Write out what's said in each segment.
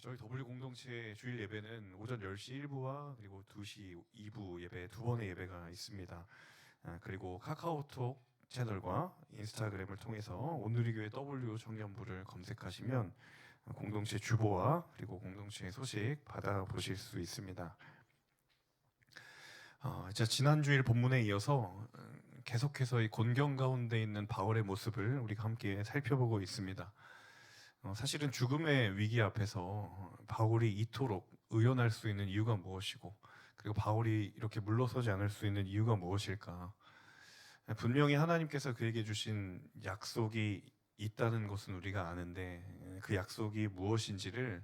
저희 W 공동체 주일 예배는 오전 10시 1부와 그리고 2시 2부 예배 두 번의 예배가 있습니다. 그리고 카카오톡 채널과 인스타그램을 통해서 온누리교회 W 청년부를 검색하시면 공동체 주보와 그리고 공동체 소식 받아보실 수 있습니다. 이제 지난 주일 본문에 이어서 계속해서 이 곤경 가운데 있는 바울의 모습을 우리가 함께 살펴보고 있습니다. 사실은 죽음의 위기 앞에서 바울이 이토록 의연할 수 있는 이유가 무엇이고, 그리고 바울이 이렇게 물러서지 않을 수 있는 이유가 무엇일까? 분명히 하나님께서 그에게 주신 약속이 있다는 것은 우리가 아는데, 그 약속이 무엇인지를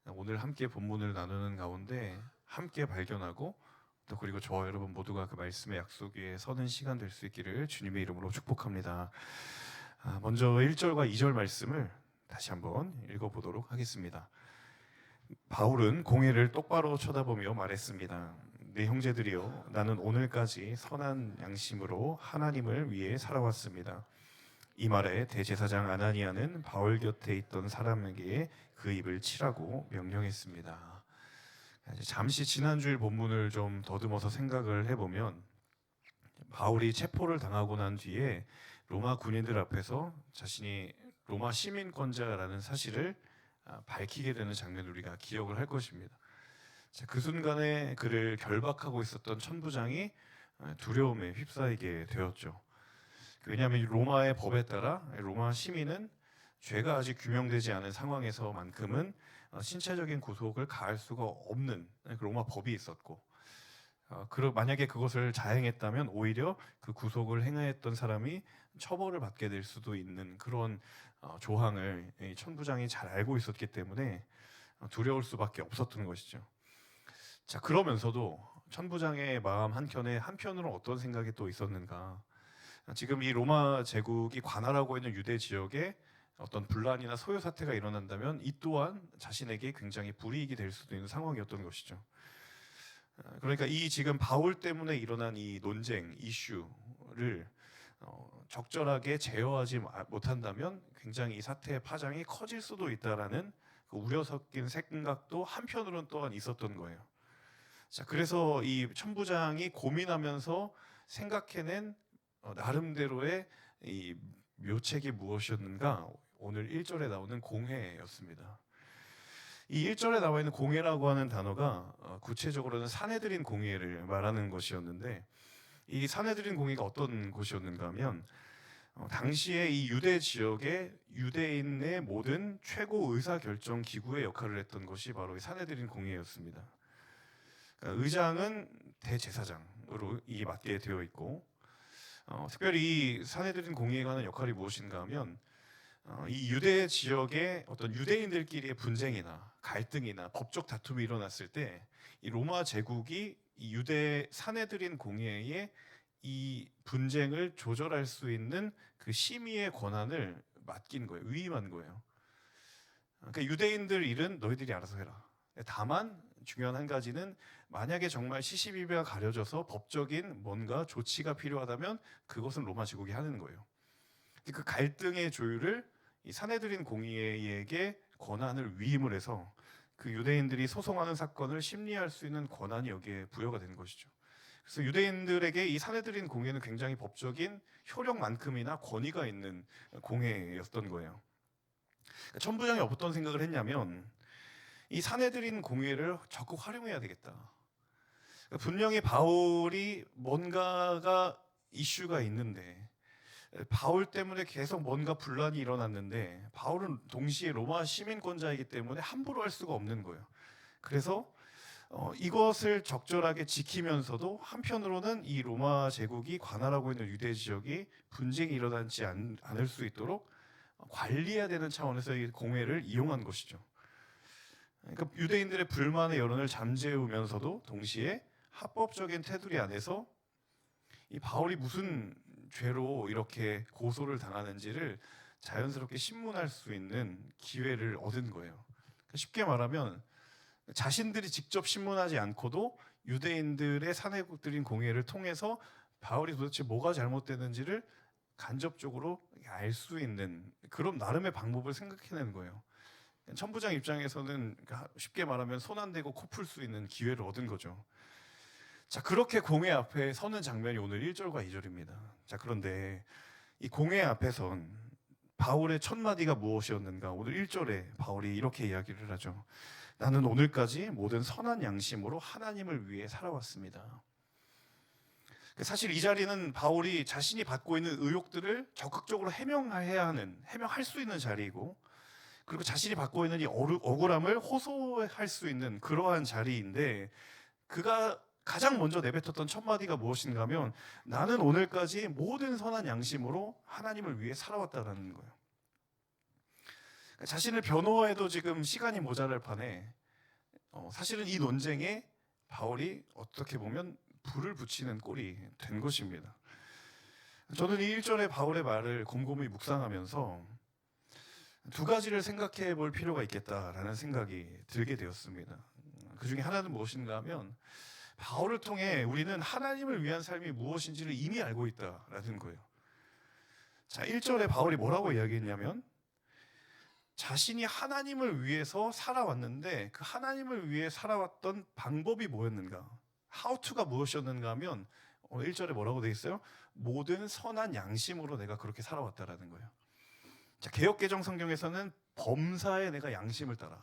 오늘 함께 본문을 나누는 가운데 함께 발견하고, 또 그리고 저와 여러분 모두가 그 말씀의 약속 위에 서는 시간 될 수 있기를 주님의 이름으로 축복합니다. 먼저 1절과 2절 말씀을 다시 한번 읽어보도록 하겠습니다. 바울은 공회를 똑바로 쳐다보며 말했습니다. 내 형제들이여, 나는 오늘까지 선한 양심으로 하나님을 위해 살아왔습니다. 이 말에 대제사장 아나니아는 바울 곁에 있던 사람에게 그 입을 치라고 명령했습니다. 잠시 지난주일 본문을 좀 더듬어서 생각을 해보면, 바울이 체포를 당하고 난 뒤에 로마 군인들 앞에서 자신이 로마 시민권자라는 사실을 밝히게 되는 장면을 우리가 기억을 할 것입니다. 그 순간에 그를 결박하고 있었던 천부장이 두려움에 휩싸이게 되었죠. 왜냐하면 로마의 법에 따라 로마 시민은 죄가 아직 규명되지 않은 상황에서만큼은 신체적인 구속을 가할 수가 없는 로마 법이 있었고, 만약에 그것을 자행했다면 오히려 그 구속을 행하였던 사람이 처벌을 받게 될 수도 있는 그런 조항을 이 천부장이 잘 알고 있었기 때문에 두려울 수밖에 없었던 것이죠. 자, 그러면서도 천부장의 마음 한켠에 한편으로 어떤 생각이 또 있었는가? 지금 이 로마 제국이 관할하고 있는 유대 지역에 어떤 분란이나 소요 사태가 일어난다면 이 또한 자신에게 굉장히 불이익이 될 수도 있는 상황이었던 것이죠. 그러니까 이 지금 바울 때문에 일어난 이 논쟁, 이슈를 적절하게 제어하지 못한다면 굉장히 이 사태의 파장이 커질 수도 있다라는 그 우려 섞인 생각도 한편으로는 또한 있었던 거예요. 자, 그래서 이 천부장이 고민하면서 생각해낸 나름대로의 이 묘책이 무엇이었는가? 오늘 1절에 나오는 공회였습니다. 이 1절에 나와 있는 공회라고 하는 단어가 구체적으로는 사내들인 공회를 말하는 것이었는데, 이 사내들인 공회가 어떤 곳이었는가 하면 당시에 이 유대 지역의 유대인의 모든 최고 의사 결정 기구의 역할을 했던 것이 바로 이 사내들인 공회였습니다. 그러니까 의장은 대제사장으로 이 맡게 되어 있고, 특별히 이 사내들인 공회가 하는 역할이 무엇인가 하면 이 유대 지역의 어떤 유대인들끼리의 분쟁이나 갈등이나 법적 다툼이 일어났을 때 이 로마 제국이 이 유대 사내들인 공회에 이 분쟁을 조절할 수 있는 그 심의의 권한을 맡긴 거예요. 위임한 거예요. 그러니까 유대인들 일은 너희들이 알아서 해라. 다만 중요한 한 가지는 만약에 정말 시시비비가 가려져서 법적인 뭔가 조치가 필요하다면 그것은 로마 제국이 하는 거예요. 그 갈등의 조율을 이 사내들인 공의에게 권한을 위임을 해서 그 유대인들이 소송하는 사건을 심리할 수 있는 권한이 여기에 부여가 된 것이죠. 그래서 유대인들에게 이 사내들인 공회는 굉장히 법적인 효력만큼이나 권위가 있는 공회였던 거예요. 천부장이 어떤 생각을 했냐면 이 사내들인 공회를 적극 활용해야 되겠다. 분명히 바울이 뭔가가 이슈가 있는데, 바울 때문에 계속 뭔가 분란이 일어났는데 바울은 동시에 로마 시민권자이기 때문에 함부로 할 수가 없는 거예요. 그래서 이것을 적절하게 지키면서도 한편으로는 이 로마 제국이 관할하고 있는 유대 지역이 분쟁이 일어나지 않을 수 있도록 관리해야 되는 차원에서 이 공회를 이용한 것이죠. 그러니까 유대인들의 불만의 여론을 잠재우면서도 동시에 합법적인 테두리 안에서 이 바울이 무슨 죄로 이렇게 고소를 당하는지를 자연스럽게 신문할 수 있는 기회를 얻은 거예요. 그러니까 쉽게 말하면 자신들이 직접 신문하지 않고도 유대인들의 사내들인 공회를 통해서 바울이 도대체 뭐가 잘못되는지를 간접적으로 알 수 있는 그런 나름의 방법을 생각해내는 거예요. 천부장 입장에서는 쉽게 말하면 손 안 대고 코 풀 수 있는 기회를 얻은 거죠. 자, 그렇게 공회 앞에 서는 장면이 오늘 1절과 2절입니다. 자, 그런데 이 공회 앞에선 바울의 첫 마디가 무엇이었는가? 오늘 1절에 바울이 이렇게 이야기를 하죠. 나는 오늘까지 모든 선한 양심으로 하나님을 위해 살아왔습니다. 사실 이 자리는 바울이 자신이 받고 있는 의혹들을 적극적으로 해명할 수 있는 자리이고, 그리고 자신이 받고 있는 이 억울함을 호소할 수 있는 그러한 자리인데, 그가 가장 먼저 내뱉었던 첫 마디가 무엇인가 하면 나는 오늘까지 모든 선한 양심으로 하나님을 위해 살아왔다라는 거예요. 자신을 변호해도 지금 시간이 모자랄 판에 사실은 이 논쟁에 바울이 어떻게 보면 불을 붙이는 꼴이 된 것입니다. 저는 이 1절의 바울의 말을 곰곰이 묵상하면서 두 가지를 생각해 볼 필요가 있겠다라는 생각이 들게 되었습니다. 그 중에 하나는 무엇인가 하면 바울을 통해 우리는 하나님을 위한 삶이 무엇인지를 이미 알고 있다라는 거예요. 자, 1절에 바울이 뭐라고 이야기했냐면 자신이 하나님을 위해서 살아왔는데 그 하나님을 위해 살아왔던 방법이 뭐였는가? How to가 무엇이었는가 하면 1절에 뭐라고 되어 있어요? 모든 선한 양심으로 내가 그렇게 살아왔다라는 거예요. 자, 개역개정 성경에서는 범사에 내가 양심을 따라.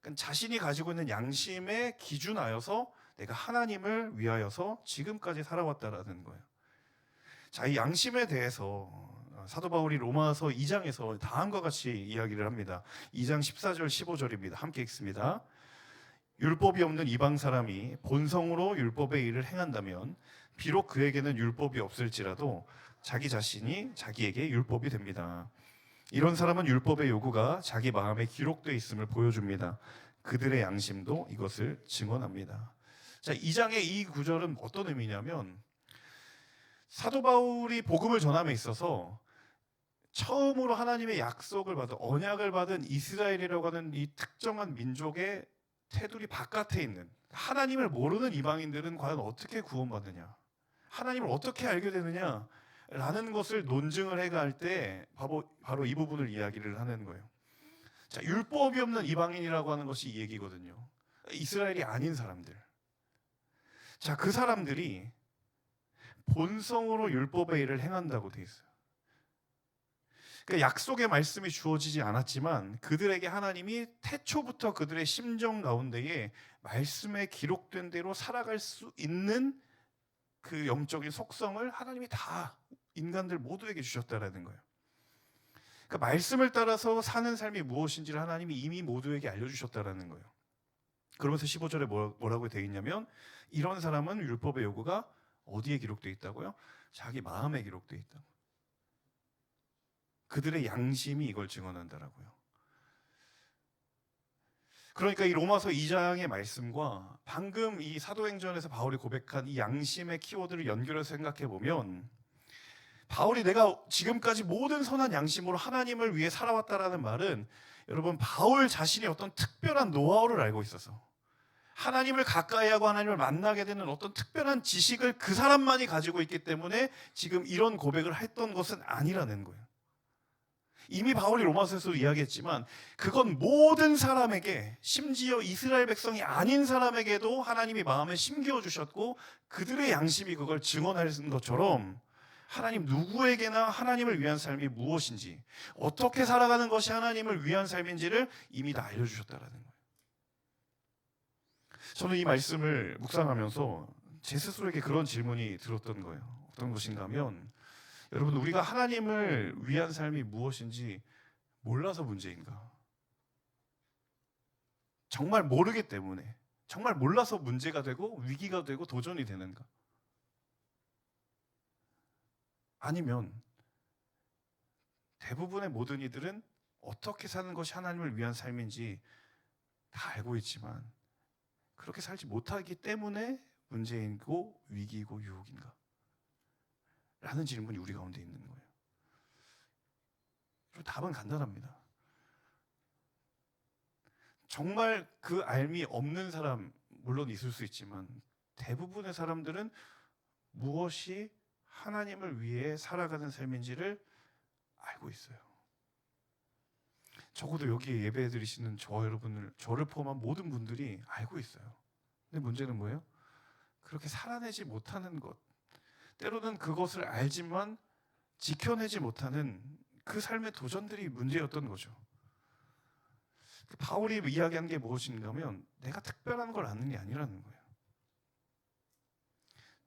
그러니까 자신이 가지고 있는 양심에 기준하여서 내가 하나님을 위하여서 지금까지 살아왔다라는 거예요. 자, 이 양심에 대해서 사도 바울이 로마서 2장에서 다음과 같이 이야기를 합니다. 2장 14절 15절입니다. 함께 읽습니다. 율법이 없는 이방 사람이 본성으로 율법의 일을 행한다면 비록 그에게는 율법이 없을지라도 자기 자신이 자기에게 율법이 됩니다. 이런 사람은 율법의 요구가 자기 마음에 기록되어 있음을 보여줍니다. 그들의 양심도 이것을 증언합니다. 자, 2장의 이 구절은 어떤 의미냐면 사도 바울이 복음을 전함에 있어서 처음으로 하나님의 약속을 받은 언약을 받은 이스라엘이라고 하는 이 특정한 민족의 테두리 바깥에 있는 하나님을 모르는 이방인들은 과연 어떻게 구원받느냐, 하나님을 어떻게 알게 되느냐 라는 것을 논증을 해갈 때 바로 이 부분을 이야기를 하는 거예요. 자, 율법이 없는 이방인이라고 하는 것이 이 얘기거든요. 이스라엘이 아닌 사람들. 자, 그 사람들이 본성으로 율법의 일을 행한다고 돼 있어요. 그러니까 약속의 말씀이 주어지지 않았지만 그들에게 하나님이 태초부터 그들의 심정 가운데에 말씀에 기록된 대로 살아갈 수 있는 그 영적인 속성을 하나님이 다 인간들 모두에게 주셨다라는 거예요. 그러니까 말씀을 따라서 사는 삶이 무엇인지를 하나님이 이미 모두에게 알려주셨다라는 거예요. 그러면서 15절에 뭐라고 되어 있냐면 이런 사람은 율법의 요구가 어디에 기록되어 있다고요? 자기 마음에 기록되어 있다고. 그들의 양심이 이걸 증언한다라고요. 그러니까 이 로마서 2장의 말씀과 방금 이 사도행전에서 바울이 고백한 이 양심의 키워드를 연결해서 생각해 보면 바울이 내가 지금까지 모든 선한 양심으로 하나님을 위해 살아왔다라는 말은 여러분 바울 자신이 어떤 특별한 노하우를 알고 있어서 하나님을 가까이 하고 하나님을 만나게 되는 어떤 특별한 지식을 그 사람만이 가지고 있기 때문에 지금 이런 고백을 했던 것은 아니라는 거예요. 이미 바울이 로마서에서 이야기했지만 그건 모든 사람에게, 심지어 이스라엘 백성이 아닌 사람에게도 하나님이 마음에 심겨 주셨고 그들의 양심이 그걸 증언하는 것처럼 하나님 누구에게나 하나님을 위한 삶이 무엇인지, 어떻게 살아가는 것이 하나님을 위한 삶인지를 이미 다 알려주셨다라는 거예요. 저는 이 말씀을 묵상하면서 제 스스로에게 그런 질문이 들었던 거예요. 어떤 것인가 하면 여러분, 우리가 하나님을 위한 삶이 무엇인지 몰라서 문제인가? 정말 모르기 때문에, 정말 몰라서 문제가 되고 위기가 되고 도전이 되는가? 아니면 대부분의 모든 이들은 어떻게 사는 것이 하나님을 위한 삶인지 다 알고 있지만 그렇게 살지 못하기 때문에 문제이고 위기이고 유혹인가? 라는 질문이 우리 가운데 있는 거예요. 답은 간단합니다. 정말 그 알미 없는 사람 물론 있을 수 있지만 대부분의 사람들은 무엇이 하나님을 위해 살아가는 삶인지를 알고 있어요. 적어도 여기에 예배 드리시는 저와 여러분을, 저를 포함한 모든 분들이 알고 있어요. 근데 문제는 뭐예요? 그렇게 살아내지 못하는 것, 때로는 그것을 알지만 지켜내지 못하는 그 삶의 도전들이 문제였던 거죠. 바울이 이야기한 게 무엇인가 하면 내가 특별한 걸 아는 게 아니라는 거예요.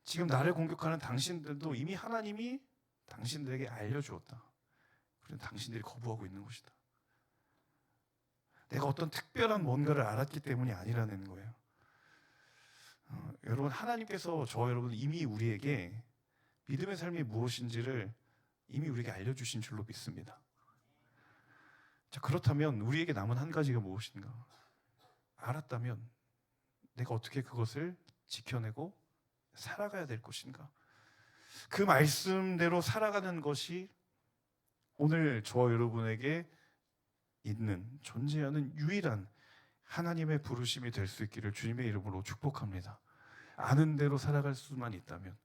지금 나를 공격하는 당신들도 이미 하나님이 당신들에게 알려주었다. 그런데 당신들이 거부하고 있는 것이다. 내가 어떤 특별한 뭔가를 알았기 때문이 아니라는 거예요. 여러분, 하나님께서 저와 여러분 이미 우리에게 믿음의 삶이 무엇인지를 이미 우리에게 알려주신 줄로 믿습니다. 자, 그렇다면 우리에게 남은 한 가지가 무엇인가? 알았다면 내가 어떻게 그것을 지켜내고 살아가야 될 것인가? 그 말씀대로 살아가는 것이 오늘 저와 여러분에게 있는, 존재하는 유일한 하나님의 부르심이 될 수 있기를 주님의 이름으로 축복합니다. 아는 대로 살아갈 수만 있다면,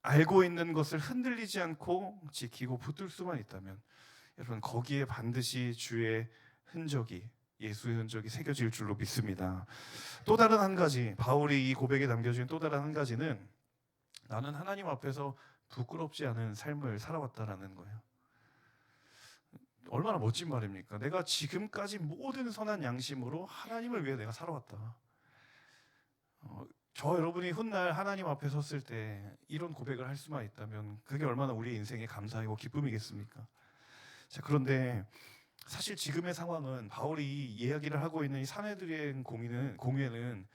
알고 있는 것을 흔들리지 않고 지키고 붙들 수만 있다면, 여러분 거기에 반드시 주의 흔적이, 예수의 흔적이 새겨질 줄로 믿습니다. 또 다른 한 가지, 바울이 이 고백에 남겨진 또 다른 한 가지는 나는 하나님 앞에서 부끄럽지 않은 삶을 살아왔다라는 거예요. 얼마나 멋진 말입니까? 내가 지금까지 모든 선한 양심으로 하나님을 위해 내가 살아왔다. 저 여러분이 훗날 하나님 앞에 섰을 때 이런 고백을 할 수만 있다면 그게 얼마나 우리의 인생의 감사이고 기쁨이겠습니까? 자, 그런데 사실 지금의 상황은 바울이 이야기를 하고 있는 이 사내들의 공회는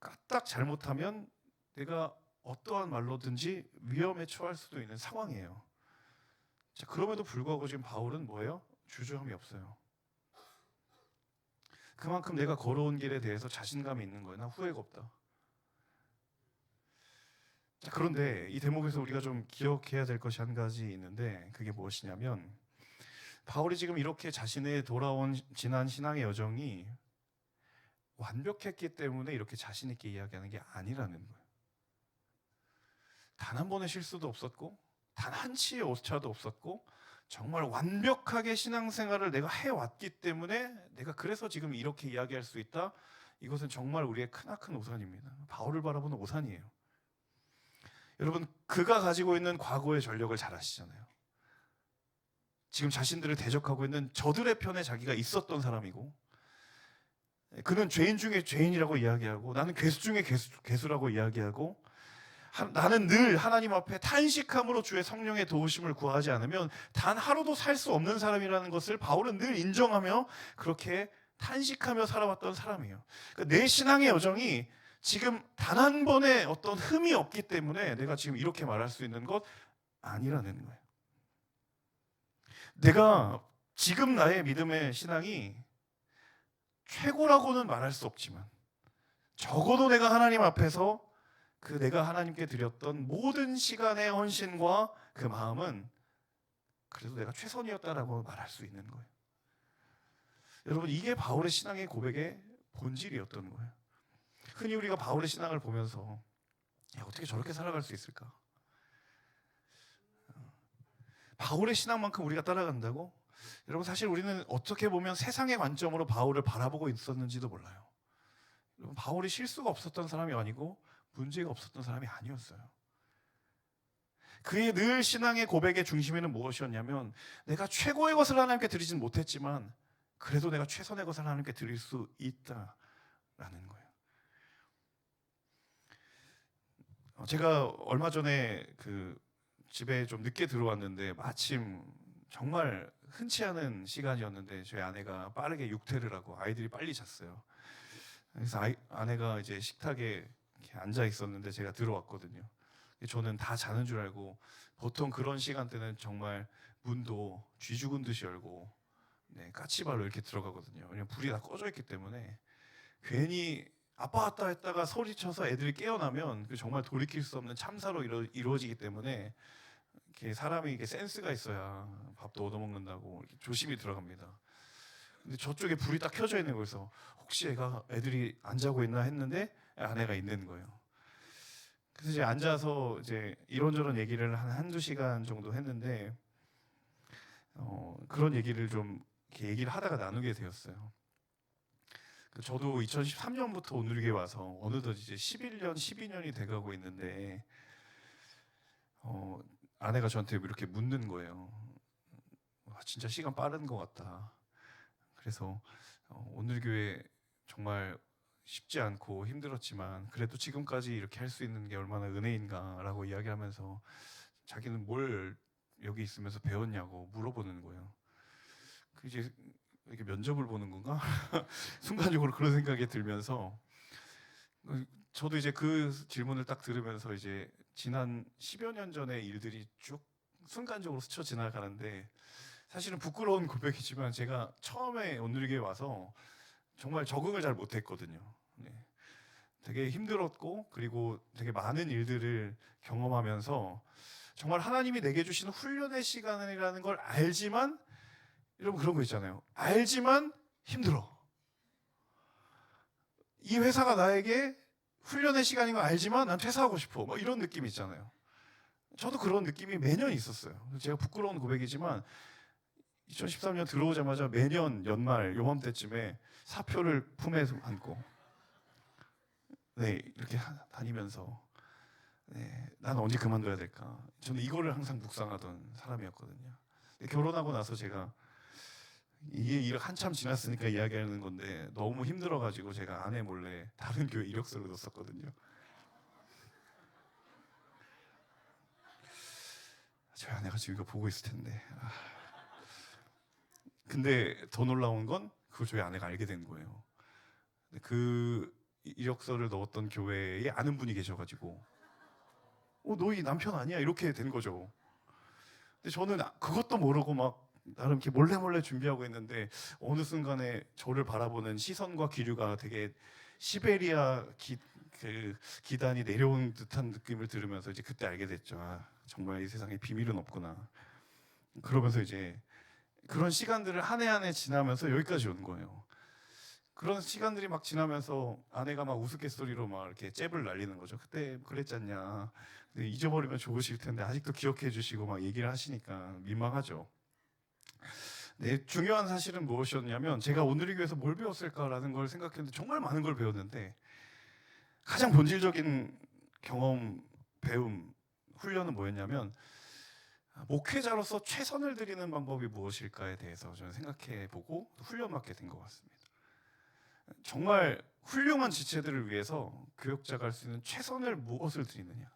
까딱 잘못하면 내가 어떠한 말로든지 위험에 처할 수도 있는 상황이에요. 자, 그럼에도 불구하고 지금 바울은 뭐예요? 주저함이 없어요. 그만큼 내가 걸어온 길에 대해서 자신감이 있는 거예요. 나 후회가 없다. 자, 그런데 이 대목에서 우리가 좀 기억해야 될 것이 한 가지 있는데 그게 무엇이냐면 바울이 지금 이렇게 자신의 돌아온 지난 신앙의 여정이 완벽했기 때문에 이렇게 자신 있게 이야기하는 게 아니라는 거예요. 단 한 번의 실수도 없었고 단 한 치의 오차도 없었고 정말 완벽하게 신앙생활을 내가 해왔기 때문에 내가 그래서 지금 이렇게 이야기할 수 있다. 이것은 정말 우리의 크나큰 오산입니다. 바울을 바라보는 오산이에요. 여러분, 그가 가지고 있는 과거의 전력을 잘 아시잖아요. 지금 자신들을 대적하고 있는 저들의 편에 자기가 있었던 사람이고, 그는 죄인 중에 죄인이라고 이야기하고 나는 괴수 중에 괴수라고 이야기하고, 나는 늘 하나님 앞에 탄식함으로 주의 성령의 도우심을 구하지 않으면 단 하루도 살 수 없는 사람이라는 것을 바울은 늘 인정하며 그렇게 탄식하며 살아왔던 사람이에요. 그러니까 내 신앙의 여정이 지금 단 한 번의 어떤 흠이 없기 때문에 내가 지금 이렇게 말할 수 있는 것 아니라는 거예요. 내가 지금 나의 믿음의 신앙이 최고라고는 말할 수 없지만 적어도 내가 하나님 앞에서 그 내가 하나님께 드렸던 모든 시간의 헌신과 그 마음은 그래도 내가 최선이었다라고 말할 수 있는 거예요. 여러분, 이게 바울의 신앙의 고백의 본질이었던 거예요. 흔히 우리가 바울의 신앙을 보면서 어떻게 저렇게 살아갈 수 있을까? 바울의 신앙만큼 우리가 따라간다고? 여러분, 사실 우리는 어떻게 보면 세상의 관점으로 바울을 바라보고 있었는지도 몰라요. 여러분, 바울이 실수가 없었던 사람이 아니고 문제가 없었던 사람이 아니었어요. 그의 늘 신앙의 고백의 중심에는 무엇이었냐면 내가 최고의 것을 하나님께 드리진 못했지만 그래도 내가 최선의 것을 하나님께 드릴 수 있다라는 거예요. 제가 얼마 전에 그 집에 좀 늦게 들어왔는데 마침 정말 흔치 않은 시간이었는데 저희 아내가 빠르게 육퇴를 하고 아이들이 빨리 잤어요. 그래서 아내가 이제 식탁에 이렇게 앉아 있었는데 제가 들어왔거든요. 저는 다 자는 줄 알고 보통 그런 시간대는 정말 문도 쥐 죽은 듯이 열고 까치발로 이렇게 들어가거든요. 왜냐면 불이 다 꺼져 있기 때문에 괜히 아빠 왔다 했다가 소리쳐서 애들이 깨어나면 그 정말 돌이킬 수 없는 참사로 이루어지기 때문에 이렇게 사람이 이렇게 센스가 있어야 밥도 얻어먹는다고 이렇게 조심히 들어갑니다. 근데 저쪽에 불이 딱 켜져 있는 거여서 혹시 애들이 안 자고 있나 했는데 아내가 있는 거예요. 그래서 이제 앉아서 이제 이런저런 얘기를 한두 시간 정도 했는데 그런 얘기를 좀 이렇게 얘기를 하다가 나누게 되었어요. 저도 2013년부터 온누리교회 와서 어느덧 이제 11년, 12년이 돼가고 있는데 아내가 저한테 이렇게 묻는 거예요. 진짜 시간 빠른 것 같다. 그래서 온누리교회 정말 쉽지 않고 힘들었지만 그래도 지금까지 이렇게 할 수 있는 게 얼마나 은혜인가라고 이야기하면서 자기는 뭘 여기 있으면서 배웠냐고 물어보는 거예요. 그 이제 이렇게 면접을 보는 건가? 순간적으로 그런 생각이 들면서 저도 이제 그 질문을 딱 들으면서 이제 지난 10여 년 전의 일들이 쭉 순간적으로 스쳐 지나가는데 사실은 부끄러운 고백이지만 제가 처음에 온누리교회 와서 정말 적응을 잘 못했거든요. 네. 되게 힘들었고 그리고 되게 많은 일들을 경험하면서 정말 하나님이 내게 주시는 훈련의 시간이라는 걸 알지만 여러분 그런 거 있잖아요. 알지만 힘들어. 이 회사가 나에게 훈련의 시간인 거 알지만 난 퇴사하고 싶어. 뭐 이런 느낌이 있잖아요. 저도 그런 느낌이 매년 있었어요. 제가 부끄러운 고백이지만 2013년 들어오자마자 매년 연말 요맘때쯤에 사표를 품에 안고 네 이렇게 다니면서 네, 난 언제 그만둬야 될까? 저는 이거를 항상 묵상하던 사람이었거든요. 결혼하고 나서 제가 이게 일 한참 지났으니까 이야기하는 건데 너무 힘들어가지고 제가 아내 몰래 다른 교회 이력서를 넣었었거든요. 저희 아내가 지금 이거 보고 있을 텐데. 근데 더 놀라운 건 그걸 저희 아내가 알게 된 거예요. 그 이력서를 넣었던 교회에 아는 분이 계셔가지고 너희 남편 아니야? 이렇게 된 거죠. 근데 저는 그것도 모르고 막 나름 이렇게 몰래 준비하고 있는데 어느 순간에 저를 바라보는 시선과 기류가 되게 시베리아 기단이 내려온 듯한 느낌을 들으면서 이제 그때 알게 됐죠. 정말 이 세상에 비밀은 없구나. 그러면서 이제 그런 시간들을 한 해 한 해 지나면서 여기까지 온 거예요. 그런 시간들이 막 지나면서 아내가 막 우스갯소리로 막 이렇게 잽을 날리는 거죠. 그때 그랬잖냐. 근데 잊어버리면 좋으실 텐데 아직도 기억해 주시고 막 얘기를 하시니까 민망하죠. 네, 중요한 사실은 무엇이었냐면 제가 온누리교회에서 뭘 배웠을까라는 걸 생각했는데 정말 많은 걸 배웠는데 가장 본질적인 경험, 배움, 훈련은 뭐였냐면 목회자로서 최선을 다하는 방법이 무엇일까에 대해서 저는 생각해보고 훈련받게 된 것 같습니다. 정말 훌륭한 지체들을 위해서 교역자가 할 수 있는 최선을 무엇을 드리느냐.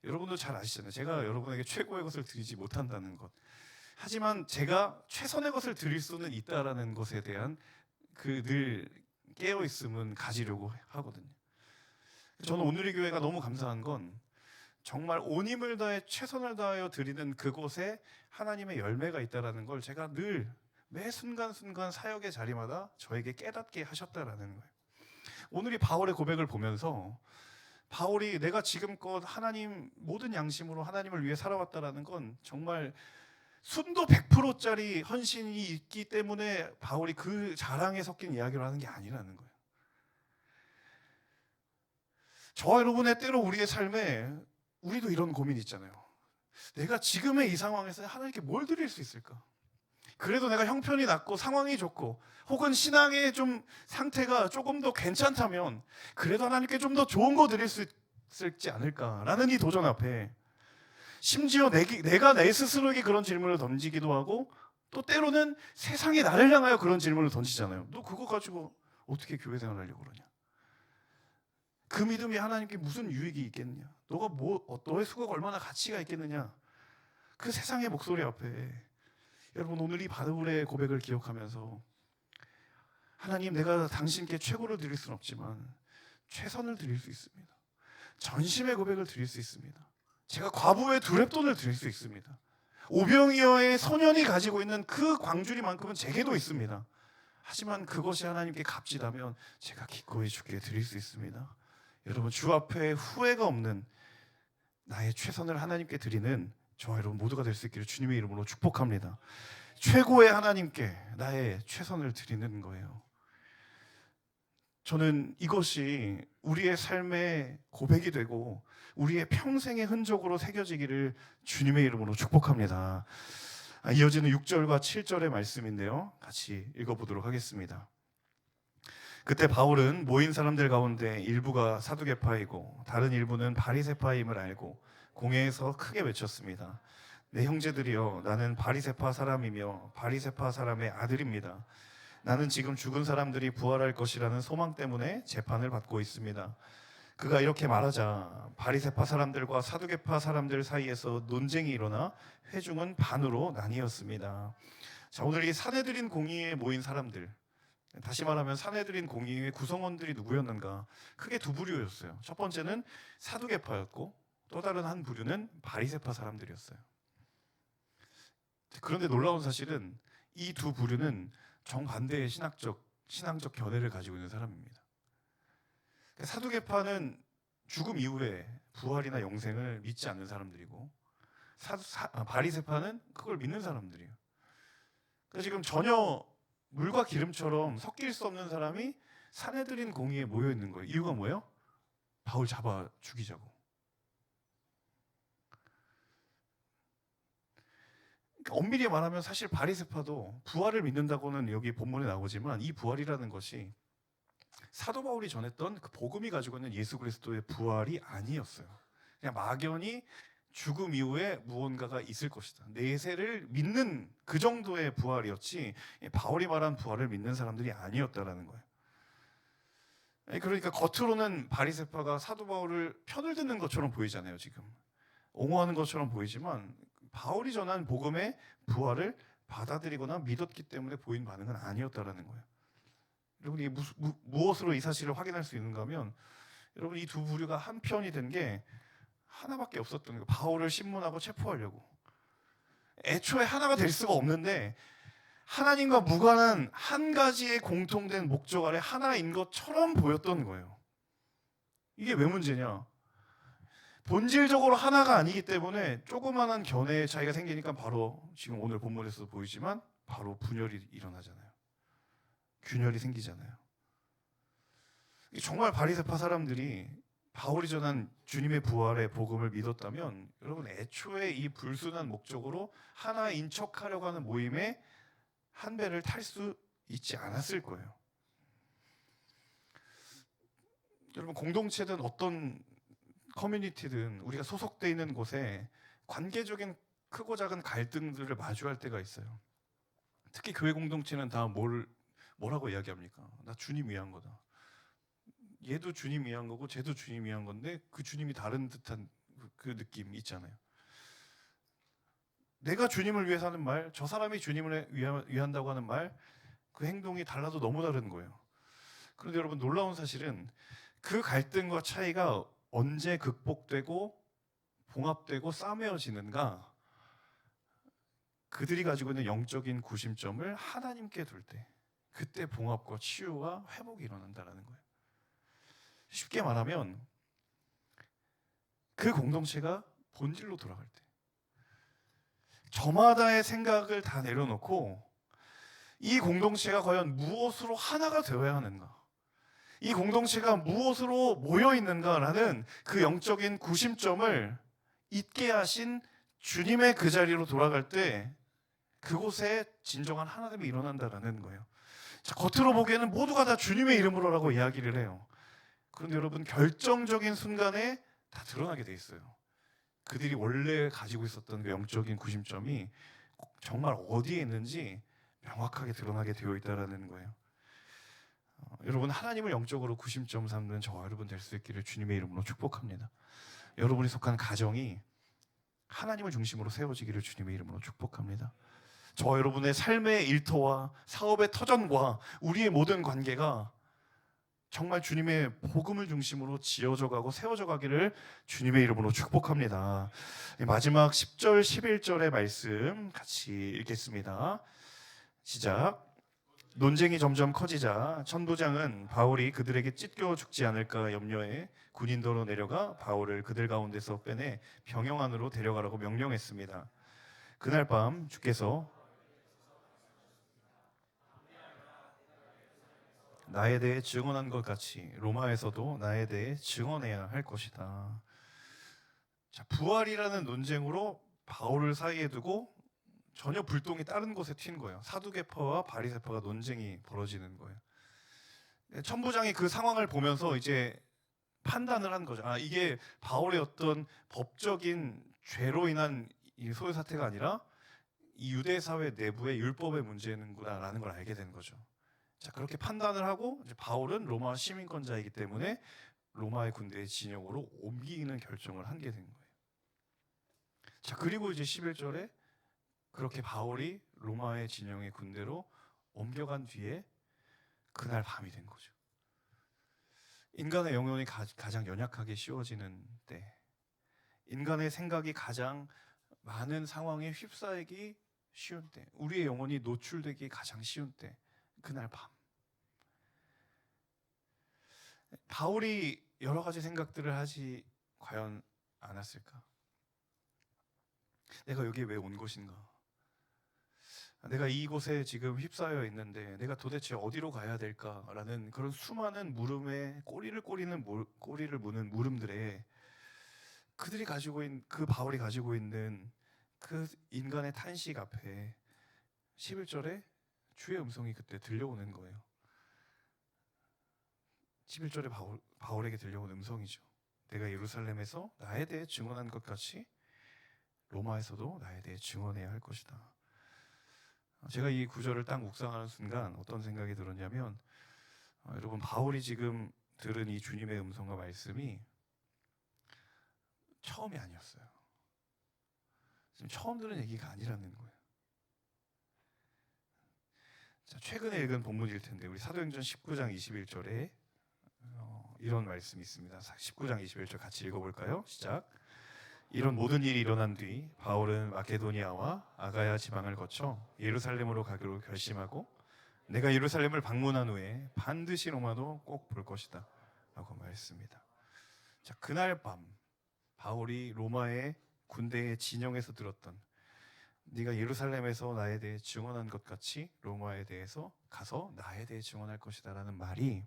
여러분도 잘 아시잖아요. 제가 여러분에게 최고의 것을 드리지 못한다는 것. 하지만 제가 최선의 것을 드릴 수는 있다라는 것에 대한 그 늘 깨어있음은 가지려고 하거든요. 저는 온누리교회가 너무 감사한 건 정말 온 힘을 다해 최선을 다하여 드리는 그곳에 하나님의 열매가 있다라는 걸 제가 늘 매 순간순간 사역의 자리마다 저에게 깨닫게 하셨다라는 거예요. 오늘 이 바울의 고백을 보면서 바울이 내가 지금껏 하나님 모든 양심으로 하나님을 위해 살아왔다라는 건 정말 순도 100%짜리 헌신이 있기 때문에 바울이 그 자랑에 섞인 이야기를 하는 게 아니라는 거예요. 저와 여러분의 때로 우리의 삶에 우리도 이런 고민이 있잖아요. 내가 지금의 이 상황에서 하나님께 뭘 드릴 수 있을까? 그래도 내가 형편이 낮고 상황이 좋고 혹은 신앙의 좀 상태가 조금 더 괜찮다면 그래도 하나님께 좀 더 좋은 거 드릴 수 있을지 않을까라는 이 도전 앞에 심지어 내가 내 스스로에게 그런 질문을 던지기도 하고 또 때로는 세상이 나를 향하여 그런 질문을 던지잖아요. 너 그거 가지고 어떻게 교회 생활하려고 그러냐? 그 믿음이 하나님께 무슨 유익이 있겠느냐? 너의 수고가 얼마나 가치가 있겠느냐? 그 세상의 목소리 앞에 여러분 오늘 이 바울의 고백을 기억하면서 하나님 내가 당신께 최고를 드릴 수는 없지만 최선을 드릴 수 있습니다. 전심의 고백을 드릴 수 있습니다. 제가 과부의 두렙돈을 드릴 수 있습니다. 오병이어의 소년이 가지고 있는 그 광주리만큼은 제게도 있습니다. 하지만 그것이 하나님께 값지다면 제가 기꺼이 주께 드릴 수 있습니다. 여러분 주 앞에 후회가 없는 나의 최선을 하나님께 드리는 저와 여러분 모두가 될 수 있기를 주님의 이름으로 축복합니다. 최고의 하나님께 나의 최선을 드리는 거예요. 저는 이것이 우리의 삶의 고백이 되고 우리의 평생의 흔적으로 새겨지기를 주님의 이름으로 축복합니다. 이어지는 6절과 7절의 말씀인데요. 같이 읽어보도록 하겠습니다. 그때 바울은 모인 사람들 가운데 일부가 사두개파이고 다른 일부는 바리새파임을 알고 공회에서 크게 외쳤습니다. 내 형제들이여, 나는 바리새파 사람이며 바리새파 사람의 아들입니다. 나는 지금 죽은 사람들이 부활할 것이라는 소망 때문에 재판을 받고 있습니다. 그가 이렇게 말하자 바리새파 사람들과 사두개파 사람들 사이에서 논쟁이 일어나 회중은 반으로 나뉘었습니다. 자, 오늘 이 산헤드린 공의에 모인 사람들, 다시 말하면 산헤드린 공의의 구성원들이 누구였는가? 크게 두 부류였어요. 첫 번째는 사두개파였고 또 다른 한 부류는 바리새파 사람들이었어요. 그런데 놀라운 사실은 이 두 부류는 정반대의 신앙적 견해를 가지고 있는 사람입니다. 사두개파는 죽음 이후에 부활이나 영생을 믿지 않는 사람들이고 바리새파는 그걸 믿는 사람들이에요. 그러니까 지금 전혀 물과 기름처럼 섞일 수 없는 사람이 산헤드린 공의에 모여 있는 거예요. 이유가 뭐예요? 바울 잡아 죽이자고. 그러니까 엄밀히 말하면 사실 바리새파도 부활을 믿는다고는 여기 본문에 나오지만 이 부활이라는 것이 사도 바울이 전했던 그 복음이 가지고 있는 예수 그리스도의 부활이 아니었어요. 그냥 막연히 죽음 이후에 무언가가 있을 것이다, 내세를 믿는 그 정도의 부활이었지 바울이 말한 부활을 믿는 사람들이 아니었다라는 거예요. 그러니까 겉으로는 바리새파가 사도 바울을 편을 듣는 것처럼 보이잖아요. 지금 옹호하는 것처럼 보이지만 바울이 전한 복음의 부활을 받아들이거나 믿었기 때문에 보인 반응은 아니었다라는 거예요. 여러분이 무엇으로 이 사실을 확인할 수 있는가 하면, 여러분 이 두 부류가 한 편이 된 게 하나밖에 없었던 거예요. 바울을 신문하고 체포하려고. 애초에 하나가 될 수가 없는데 하나님과 무관한 한 가지의 공통된 목적 아래 하나인 것처럼 보였던 거예요. 이게 왜 문제냐? 본질적으로 하나가 아니기 때문에 조그만한 견해의 차이가 생기니까 바로 지금 오늘 본문에서도 보이지만 바로 분열이 일어나잖아요. 균열이 생기잖아요. 정말 바리새파 사람들이 바울이 전한 주님의 부활의 복음을 믿었다면 여러분 애초에 이 불순한 목적으로 하나인 척하려고 하는 모임에 한 배를 탈 수 있지 않았을 거예요. 여러분 공동체든 어떤 커뮤니티든 우리가 소속되어 있는 곳에 관계적인 크고 작은 갈등들을 마주할 때가 있어요. 특히 교회 공동체는 다 뭐라고 이야기합니까? 나 주님 위한 거다. 얘도 주님 위한 거고 쟤도 주님 위한 건데 그 주님이 다른 듯한 그 느낌 있잖아요. 내가 주님을 위해서 하는 말, 저 사람이 주님을 위한다고 하는 말, 그 행동이 달라도 너무 다른 거예요. 그런데 여러분 놀라운 사실은 그 갈등과 차이가 언제 극복되고 봉합되고 싸매어지는가? 그들이 가지고 있는 영적인 구심점을 하나님께 둘 때, 그때 봉합과 치유와 회복이 일어난다는 거예요. 쉽게 말하면 그 공동체가 본질로 돌아갈 때, 저마다의 생각을 다 내려놓고 이 공동체가 과연 무엇으로 하나가 되어야 하는가, 이 공동체가 무엇으로 모여 있는가라는 그 영적인 구심점을 잊게 하신 주님의 그 자리로 돌아갈 때 그곳에 진정한 하나됨이 일어난다라는 거예요. 자, 겉으로 보기에는 모두가 다 주님의 이름으로라고 이야기를 해요. 그런데 여러분 결정적인 순간에 다 드러나게 돼 있어요. 그들이 원래 가지고 있었던 그 영적인 구심점이 정말 어디에 있는지 명확하게 드러나게 되어 있다라는 거예요. 여러분 하나님을 영적으로 구심점 삼는 저와 여러분 될 수 있기를 주님의 이름으로 축복합니다. 여러분이 속한 가정이 하나님을 중심으로 세워지기를 주님의 이름으로 축복합니다. 저와 여러분의 삶의 일터와 사업의 터전과 우리의 모든 관계가 정말 주님의 복음을 중심으로 지어져 가고 세워져 가기를 주님의 이름으로 축복합니다. 마지막 10절 11절의 말씀 같이 읽겠습니다. 시작. 논쟁이 점점 커지자 천부장은 바울이 그들에게 찢겨 죽지 않을까 염려해 군인도로 내려가 바울을 그들 가운데서 빼내 병영 안으로 데려가라고 명령했습니다. 그날 밤 주께서 나에 대해 증언한 것 같이 로마에서도 나에 대해 증언해야 할 것이다. 자, 부활이라는 논쟁으로 바울을 사이에 두고 전혀 불똥이 다른 곳에 튄 거예요. 사두개파와 바리새파가 논쟁이 벌어지는 거예요. 천부장이 그 상황을 보면서 이제 판단을 한 거죠. 아, 이게 바울의 어떤 법적인 죄로 인한 이 소요 사태가 아니라 이 유대 사회 내부의 율법의 문제는구나라는 걸 알게 된 거죠. 자, 그렇게 판단을 하고 이제 바울은 로마 시민권자이기 때문에 로마의 군대의 진영으로 옮기는 결정을 하게 된 거예요. 자, 그리고 이제 11절에 그렇게 바울이 로마의 진영의 군대로 옮겨간 뒤에 그날 밤이 된 거죠. 인간의 영혼이 가장 연약하게 씌워지는 때, 인간의 생각이 가장 많은 상황에 휩싸이기 쉬운 때, 우리의 영혼이 노출되기 가장 쉬운 때, 그날 밤. 바울이 여러 가지 생각들을 하지 과연 않았을까? 내가 여기에 왜 온 것인가? 내가 이곳에 지금 휩싸여 있는데 내가 도대체 어디로 가야 될까라는 그런 수많은 물음에 꼬리를 무는 물음들에 그들이 가지고 있는 그 바울이 가지고 있는 그 인간의 탄식 앞에 11절에 주의 음성이 그때 들려오는 거예요. 11절에 바울에게 들려온 음성이죠. 내가 예루살렘에서 나에 대해 증언한 것 같이 로마에서도 나에 대해 증언해야 할 것이다. 제가 이 구절을 딱 묵상하는 순간 어떤 생각이 들었냐면 여러분, 바울이 지금 들은 이 주님의 음성과 말씀이 처음이 아니었어요. 지금 처음 들은 얘기가 아니라는 거예요. 자, 최근에 읽은 본문일 텐데 우리 사도행전 19장 21절에 이런 말씀이 있습니다. 19장 21절 같이 읽어볼까요? 시작. 이런 모든 일이 일어난 뒤 바울은 마케도니아와 아가야 지방을 거쳐 예루살렘으로 가기로 결심하고 내가 예루살렘을 방문한 후에 반드시 로마도 꼭 볼 것이다 라고 말했습니다. 자, 그날 밤 바울이 로마의 군대의 진영에서 들었던 네가 예루살렘에서 나에 대해 증언한 것 같이 로마에 대해서 가서 나에 대해 증언할 것이다 라는 말이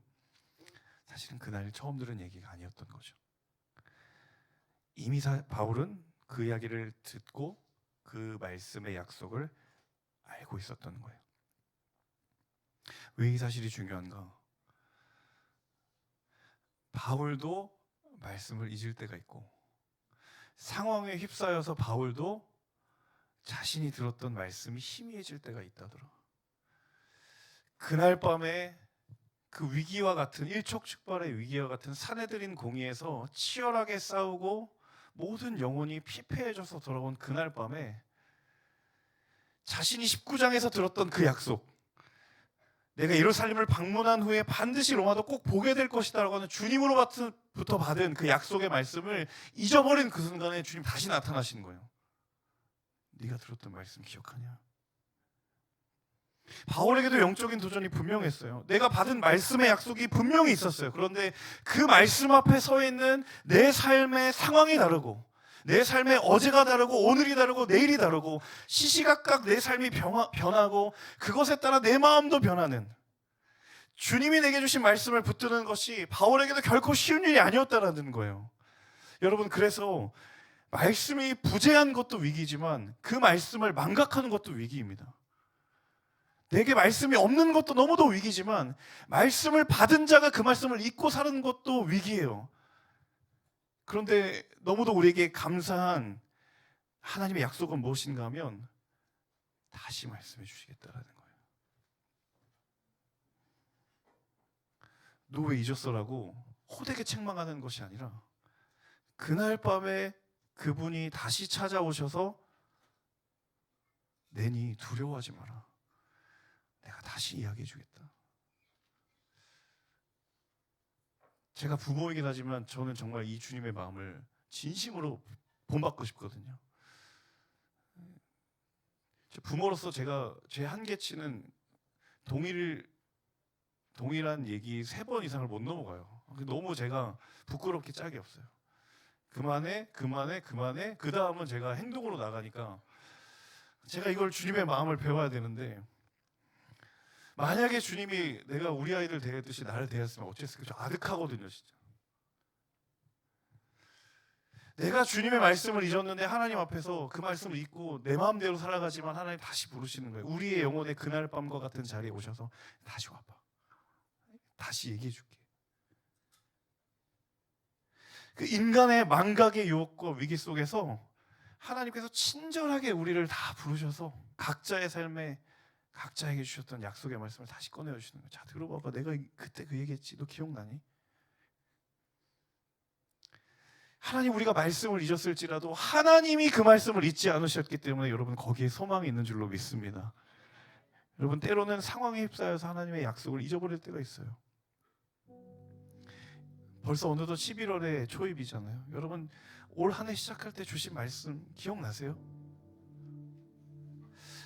사실은 그날 처음 들은 얘기가 아니었던 거죠. 이미 바울은 그 이야기를 듣고 그 말씀의 약속을 알고 있었던 거예요. 왜 이 사실이 중요한가? 바울도 말씀을 잊을 때가 있고 상황에 휩싸여서 바울도 자신이 들었던 말씀이 희미해질 때가 있다더라. 그날 밤에 그 위기와 같은 일촉즉발의 위기와 같은 사내들인 공의에서 치열하게 싸우고 모든 영혼이 피폐해져서 돌아온 그날 밤에 자신이 19장에서 들었던 그 약속, 내가 예루살렘을 방문한 후에 반드시 로마도 꼭 보게 될 것이다라고 하는 주님으로부터 받은 그 약속의 말씀을 잊어버린 그 순간에 주님 다시 나타나시는 거예요. 네가 들었던 말씀 기억하냐? 바울에게도 영적인 도전이 분명했어요. 내가 받은 말씀의 약속이 분명히 있었어요. 그런데 그 말씀 앞에 서 있는 내 삶의 상황이 다르고 내 삶의 어제가 다르고 오늘이 다르고 내일이 다르고 시시각각 내 삶이 변하고 그것에 따라 내 마음도 변하는 주님이 내게 주신 말씀을 붙드는 것이 바울에게도 결코 쉬운 일이 아니었다라는 거예요. 여러분, 그래서 말씀이 부재한 것도 위기지만 그 말씀을 망각하는 것도 위기입니다. 내게 말씀이 없는 것도 너무도 위기지만 말씀을 받은 자가 그 말씀을 잊고 사는 것도 위기예요. 그런데 너무도 우리에게 감사한 하나님의 약속은 무엇인가 하면 다시 말씀해 주시겠다라는 거예요. 너 왜 잊었어라고 호되게 책망하는 것이 아니라 그날 밤에 그분이 다시 찾아오셔서 내니 두려워하지 마라. 내가 다시 이야기해 주겠다. 제가 부모이긴 하지만 저는 정말 이 주님의 마음을 진심으로 본받고 싶거든요. 부모로서 제가 제 한계치는 동일한 얘기 3번 이상을 못 넘어가요. 너무 제가 부끄럽게 짝이 없어요. 그만해. 그 다음은 제가 행동으로 나가니까 제가 이걸 주님의 마음을 배워야 되는데 만약에 주님이 내가 우리 아이들 대했듯이 나를 대했으면 어땠을까? 저 아득하거든요, 진짜. 내가 주님의 말씀을 잊었는데 하나님 앞에서 그 말씀을 잊고 내 마음대로 살아가지만 하나님 다시 부르시는 거예요. 우리의 영혼의 그날 밤과 같은 자리에 오셔서 다시 와봐. 다시 얘기해 줄게. 그 인간의 망각의 유혹과 위기 속에서 하나님께서 친절하게 우리를 다 부르셔서 각자의 삶에 각자에게 주셨던 약속의 말씀을 다시 꺼내어 주시는 거예요. 자, 들어봐봐. 내가 그때 그 얘기했지. 너 기억나니? 하나님, 우리가 말씀을 잊었을지라도 하나님이 그 말씀을 잊지 않으셨기 때문에 여러분 거기에 소망이 있는 줄로 믿습니다. 여러분, 때로는 상황에 휩싸여서 하나님의 약속을 잊어버릴 때가 있어요. 벌써 어느덧 11월의 초입이잖아요. 여러분, 올 한 해 시작할 때 주신 말씀 기억나세요?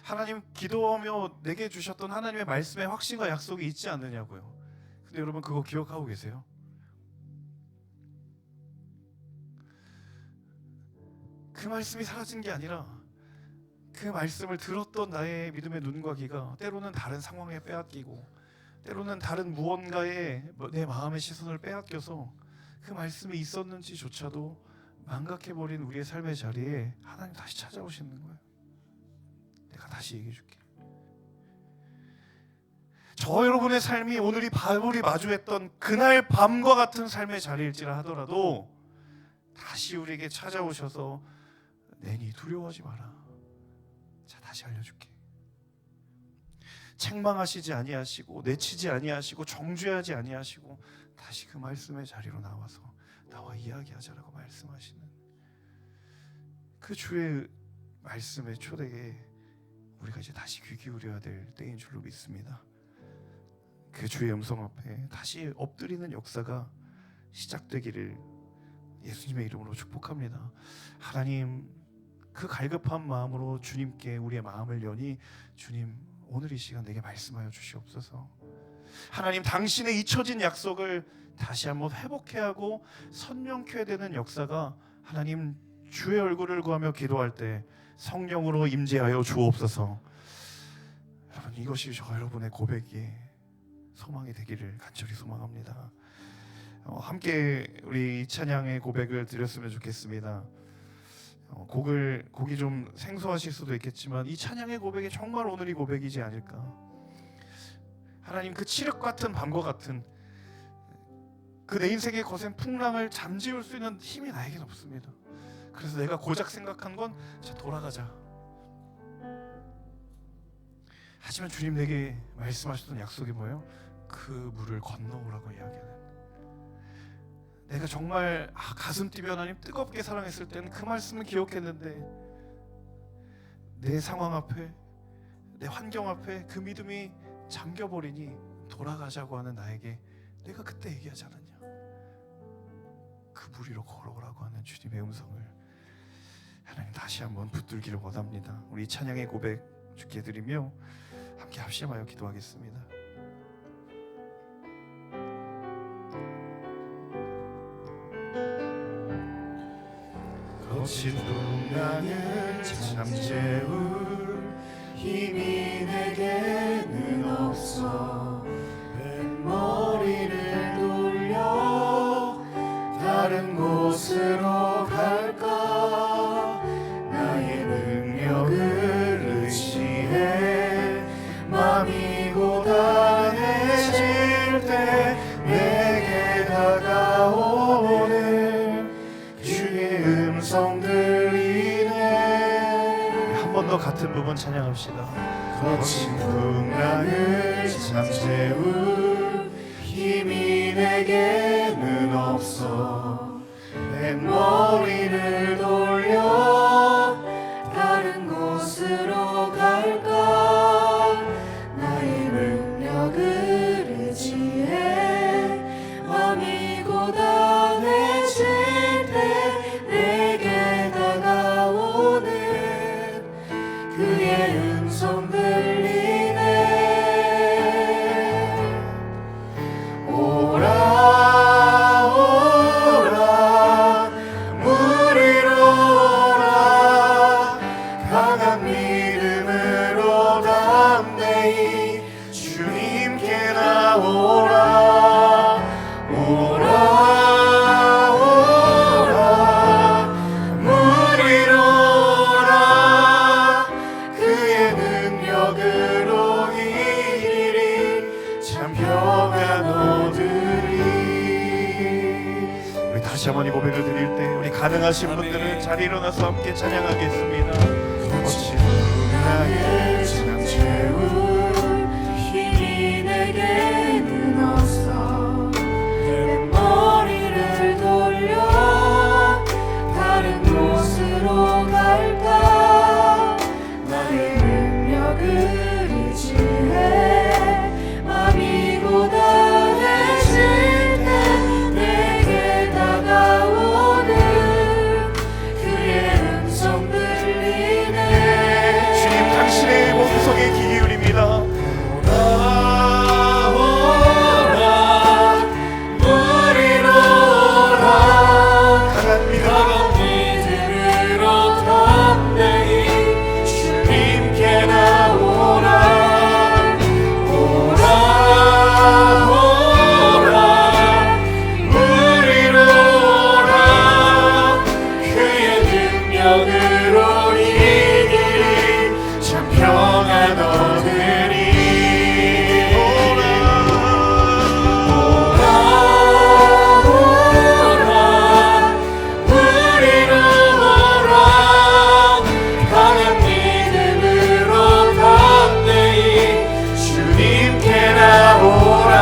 하나님, 기도하며 내게 주셨던 하나님의 말씀의 확신과 약속이 있지 않느냐고요. 근데 여러분, 그거 기억하고 계세요? 그 말씀이 사라진 게 아니라 그 말씀을 들었던 나의 믿음의 눈과 귀가 때로는 다른 상황에 빼앗기고 때로는 다른 무언가에 내 마음의 시선을 빼앗겨서 그 말씀이 있었는지조차도 망각해버린 우리의 삶의 자리에 하나님 다시 찾아오시는 거예요. 내가 다시 얘기해 줄게. 저 여러분의 삶이 오늘이 바울이 마주했던 그날 밤과 같은 삶의 자리일지라 하더라도 다시 우리에게 찾아오셔서 내니 두려워하지 마라. 자, 다시 알려줄게. 책망하시지 아니하시고 내치지 아니하시고 정죄하지 아니하시고 다시 그 말씀의 자리로 나와서 나와 이야기하자라고 말씀하시는 그 주의 말씀의 초대에 우리가 이제 다시 귀 기울여야 될 때인 줄로 믿습니다. 그 주의 음성 앞에 다시 엎드리는 역사가 시작되기를 예수님의 이름으로 축복합니다. 하나님, 그 갈급한 마음으로 주님께 우리의 마음을 여니 주님, 오늘 이 시간 내게 말씀하여 주시옵소서. 하나님, 당신의 잊혀진 약속을 다시 한번 회복해 하고 선명케 해야 되는 역사가 하나님 주의 얼굴을 구하며 기도할 때 성령으로 임재하여 주옵소서. 여러분, 이것이 저 여러분의 고백이 소망이 되기를 간절히 소망합니다. 함께 우리 찬양의 고백을 드렸으면 좋겠습니다. 곡이 좀 생소하실 수도 있겠지만 이 찬양의 고백이 정말 오늘이 고백이지 않을까. 하나님, 그 칠흑 같은 밤과 같은 그 내 인생의 거센 풍랑을 잠재울 수 있는 힘이 나에겐 없습니다. 그래서 내가 고작 생각한 건 자, 돌아가자. 하지만 주님 내게 말씀하셨던 약속이 뭐예요? 그 물을 건너오라고 이야기하는. 내가 정말 가슴 뛰며 하나님 뜨겁게 사랑했을 때는 그 말씀을 기억했는데 내 상황 앞에 내 환경 앞에 그 믿음이 잠겨버리니 돌아가자고 하는 나에게 내가 그때 얘기하지 않았냐. 그 물 위로 걸어오라고 하는 주님의 음성을 하나님 다시 한번 붙들기를 원합니다. 우리 찬양의 고백 주께 드리며 함께 합심하여 기도하겠습니다. 거친 풍랑을 잠재울 힘이 내게는 없어. 뱃머리를 돌려 다른 곳으로 갈까. 나의 능력을 의지해 마음이 고단해질 때 내게 다가오는 주의 음성 들리네. 한 번 더 같은 부분 찬양합시다. 거친 풍랑을 잠재울 힘이 내게는 없어. 뱃머리를 돌려 다른 곳으로 갈까. 나의 능력을 의지해 마음이 고단해질 때 내게 다가오는 그의 음성 들리네. 오라 오라 물 위로 오라. 다시 한번 이 고백을 드릴 때 우리 가능하신 분들은 자리 일어나서 함께 찬양하겠습니다. 거친 나의 지난 채울 힘이 내게는 없어. 내 머리를 돌려 다른 곳으로 갈까. 나의 능력을 의지해 맘이 고단해질 때 내게 다가오는 그의 음성 들리네. 주님 당신의 목소리에 귀 기울입니다. 우리로 오라. 강한 믿음 믿음으로 담대히 주님께 나오라. 오라 오라 우리로 오라. 그의 능력으로 이기리 참 평안 얻으리. 오라 우리로 오라. 강한 믿음으로 담대히 주님께 나오라.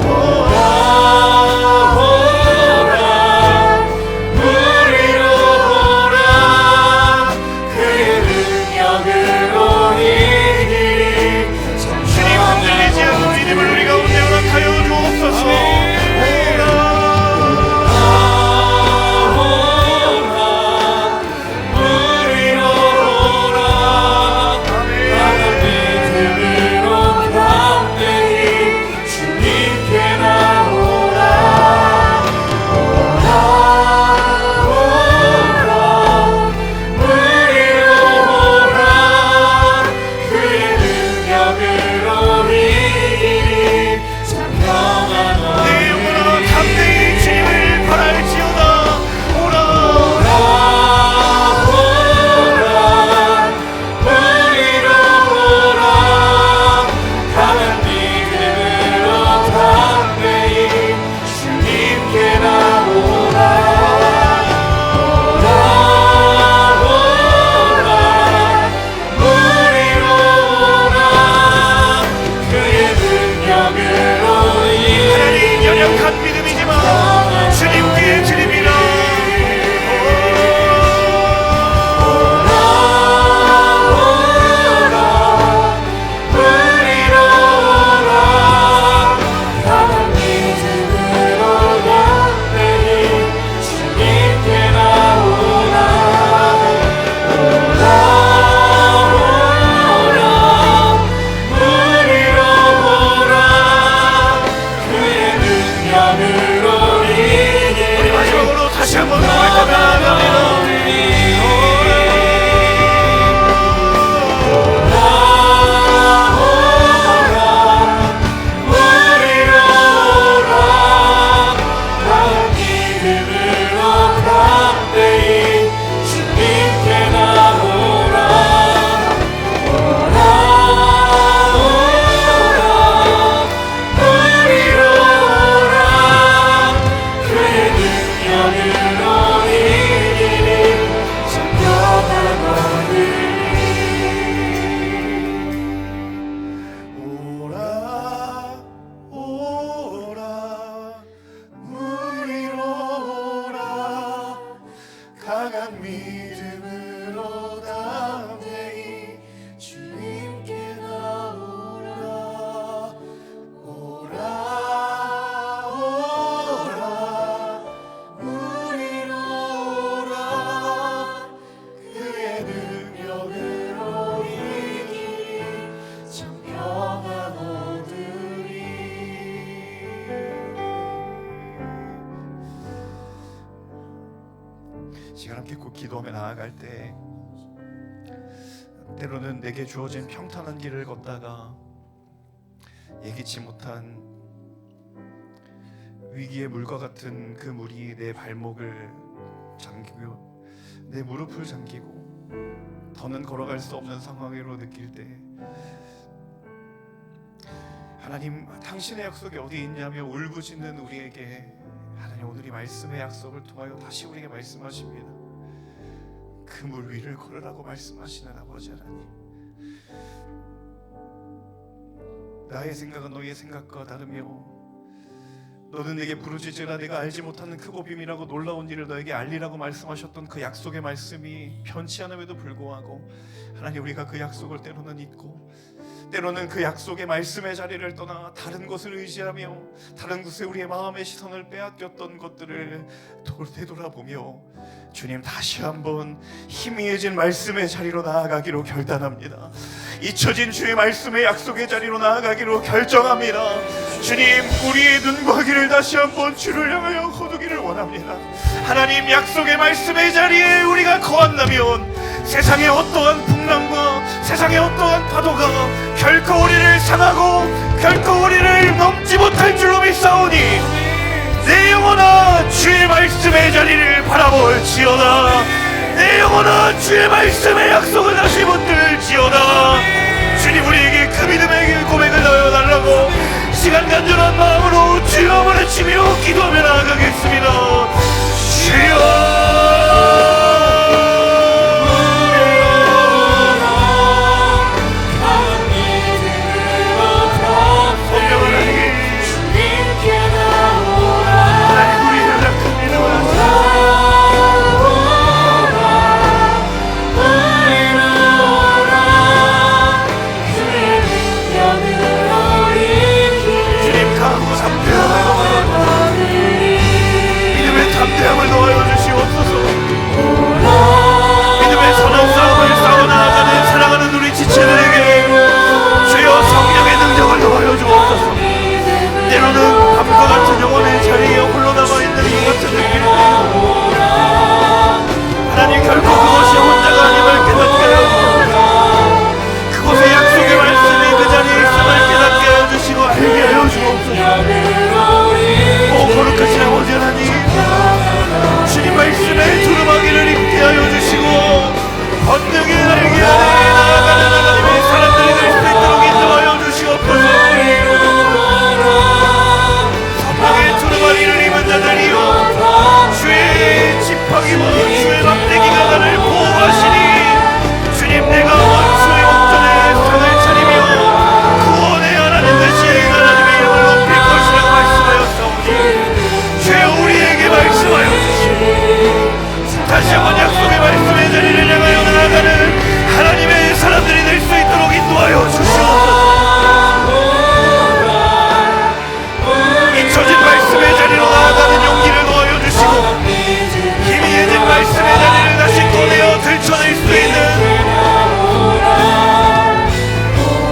오라 우리로 오라. 그의 능력으로 이기리 참 주님 흔들리지 않는 믿음을 우리 가운데 허락하여 주옵소서. 우리로 오라. 강한 믿음으로 담대히 주님께 나오라. 오라 우리로 오라. 그의 능력으로 이기리 참 평안 내 영혼아 담대히 주님을 바랄지어다. 오라 우리로 오라. 강한 믿음으로 담대히 주님께 나오라. 오라 우리로 오라. 그의 능력으로 하나님 연약한 믿음이지만 주님 귀에 드립니다. 우리로 오라. 강한 믿음으로 담대히 주님께 나오라. 오라 우리로 오라. 그의 능력으로 우리 이기리 마지막으로 다시 한번 고백합니다. 우리로 오라. 강한 믿음으로 담대히 주님께 나오라. 오라 우리로 오라. 그의 능력으로 이기리 참 평안 얻으리. 오라 오라 우리로 오라. 강한 믿음으로 담대히 주님께 나오라. 오라 우리로 오라. 그의 능력으로 이기리 참 평안 얻으리. 시간 함께 꼭 기도하며 나아갈 때 때로는 내게 주어진 평탄한 길을 걷다가 예기치 못한 위기의 물과 같은 그 물이 내 발목을 잠기고 내 무릎을 잠기고 더는 걸어갈 수 없는 상황으로 느낄 때 하나님 당신의 약속이 어디 있냐며 울부짖는 우리에게 하나님 하나님 오늘 이 말씀의 약속을 통하여 다시 우리에게 말씀하십니다. 그 물 위를 걸으라고 말씀하시는 아버지 하나님, 나의 생각은 너희의 생각과 다르며 너는 내게 부르짖으라 내가 알지 못하는 크고 비밀하고 놀라운 일을 너에게 알리라고 말씀하셨던 그 약속의 말씀이 변치 않음에도 불구하고 하나님, 우리가 그 약속을 때로는 잊고 때로는 그 약속의 말씀의 자리를 떠나 다른 것을 의지하며 다른 곳에 우리의 마음의 시선을 빼앗겼던 것들을 되돌아보며 주님, 다시 한번 희미해진 말씀의 자리로 나아가기로 결단합니다. 잊혀진 주의 말씀의 약속의 자리로 나아가기로 결정합니다. 주님, 우리의 눈과 귀를 다시 한번 주를 향하여 거두기를 원합니다. 하나님, 약속의 말씀의 자리에 우리가 거한다면 세상의 어떠한 풍랑과 세상의 어떠한 파도가 결코 우리를 상하고 결코 우리를 넘지 못할 줄로 믿사오니 내 영혼아 주의 말씀의 자리를 바라볼지어다. 내 영혼아 주의 말씀의 약속을 다시 붙들지어다. 주님, 우리에게 그 믿음의 고백을 넣어달라고 시간 간절한 마음으로 주여 부르치며 기도하며 나아가겠습니다. 주여, 담대함을 넣어여 주시옵소서. 믿음의 선한 싸움을 싸워 나아가는 사랑하는 우리 지체들에게 주여 성령의 능력을 넣어여 주옵소서. 때로는 밤과 같은 영혼의 자리에 홀로 남아있는 것 같은 느낌, 하나님, 결코 그것이 혼자가 아님을 깨닫게 하여 그곳의 약속의 말씀이 그 자리에 있음을 깨닫게 하여 주시고 알게 하여 주옵소서. 오 거룩하신 아버지 하나님, 주님 말씀에 두루마기를 입게 하여 주시고 권능의 날개 아래 나아가는 하나님의 사람들이 될 수 있도록 인도하여 주시옵소서. 성령의 두루마기를 입은 자들이여 주의 지팡이와 주의 막대기가 나를 보호하시니 주님, 내가 원수의 옥전에 상을 차리며 구원의 하나님 되시니 하나님의 이름을 높일 것이라고 말씀하였사오니 주여 우리에게 말씀하여 주시고 다시 한번 약속의 말씀의 자리를 향하여 나아가는 하나님의 사람들이 될 수 있도록 인도하여 주시옵소서. 잊혀진 말씀의 자리로 나아가는 용기를 넣어여 주시고 희미해진 말씀의 자리를 다시 꺼내어 들춰낼 수 있는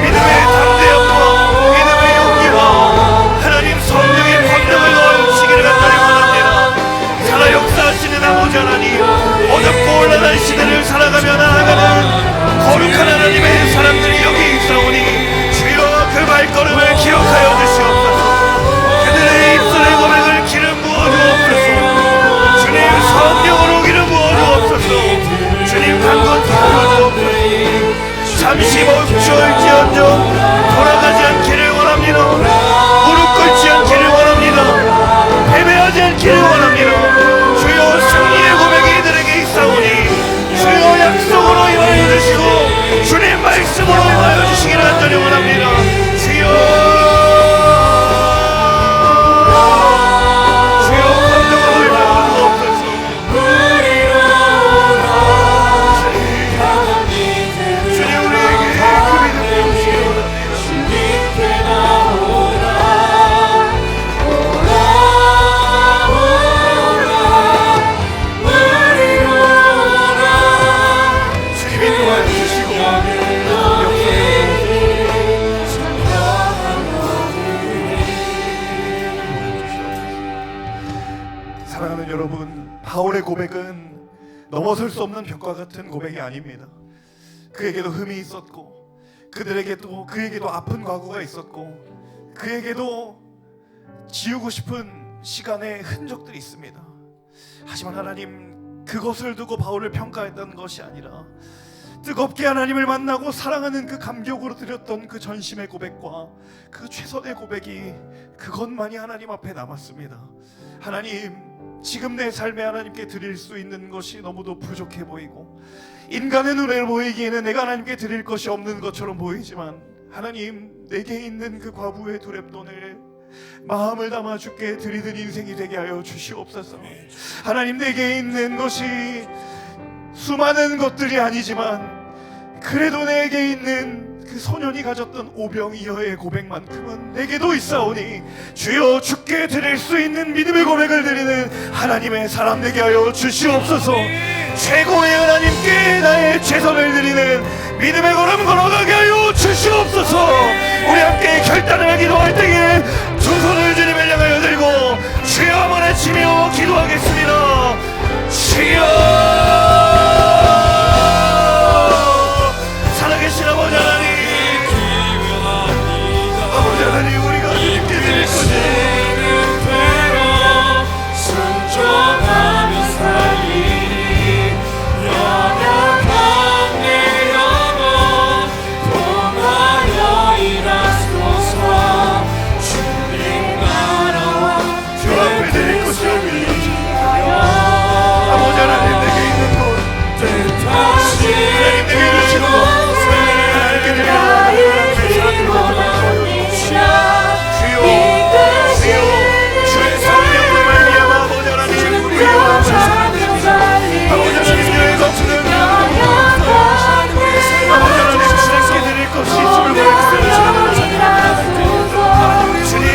믿음의 담대함과 믿음의 용기와 하나님 성령의 권능을 넣어 주시기를 간절히 원합니다. 살아 역사하시는 아버지 하나님, 어렵고 올라간 시대를 살아가며 나아가는 거룩한 하나님의 사람들이 여기 있사오니 주여 그 발걸음을 기억하여 주시옵소서. 그들의 입술의 고백을 기름 부어 주옵소서. 주님, 성령으로 기름 부어 주옵소서. 주님, 강건케 하여 주옵소서. 잠시 멈출지언정 돌아가지 않기를 원합니다. 무릎 꿇지 않기를 원합니다. 패배하지 않기를 원합니다. 주여 승리의 고백이 이들에게 있사오니 주여 약속으로 임하여 주시고 주님 말씀으로 임하여 주시기를 간절히 원합니다. 주여, 주여 권능을 주옵소서. 주님 우리에게 그 믿음을 주시기 원합니다. 주님 인도하여 주시고 사랑하는 여러분, 바울의 고백은 넘어설 수 없는 벽과 같은 고백이 아닙니다. 그에게도 흠이 있었고 그에게도 아픈 과거가 있었고 그에게도 지우고 싶은 시간의 흔적들이 있습니다. 하지만 하나님, 그것을 두고 바울을 평가했던 것이 아니라 뜨겁게 하나님을 만나고 사랑하는 그 감격으로 드렸던 그 전심의 고백과 그 최선의 고백이 그것만이 하나님 앞에 남았습니다. 하나님, 지금 내 삶에 하나님께 드릴 수 있는 것이 너무도 부족해 보이고 인간의 눈에 보이기에는 내가 하나님께 드릴 것이 없는 것처럼 보이지만, 하나님, 내게 있는 그 과부의 두랩돈을 마음을 담아 주께 드리는 인생이 되게 하여 주시옵소서. 하나님, 내게 있는 것이 수많은 것들이 아니지만 그래도 내게 있는 그 소년이 가졌던 오병이어의 고백만큼은 내게도 있사오니 주여, 주께 드릴 수 있는 믿음의 고백을 드리는 하나님의 사람 되게 하여 주시옵소서. 최고의 하나님께 나의 최선을 드리는 믿음의 걸음 걸어가게 하여 주시옵소서. 우리 함께 결단을 기도할 때에 두 손을 주님을 향하여 들고 주여 한번 외치며 기도하겠습니다. 주여, 살아계신 아버지 하나님, 아버지 하나님, 우리가 주님께 드릴 것이 순종하며 살리니 연약한 내 영혼 통하여 일하소서. 주님 나라와 주 앞에 드릴 것이 없니 위하여 아버지 하나님, 내게 있는 것, 뜻하신 하나님 내게 주시는 것, 하나님께 드리는 주의 성령을 말미암아 아버지 하나님, 우리의 아버지 하나님, 주의 거치는 아버지 하나님, 주님께 드릴 것이 있음을 고백합니다. 주님,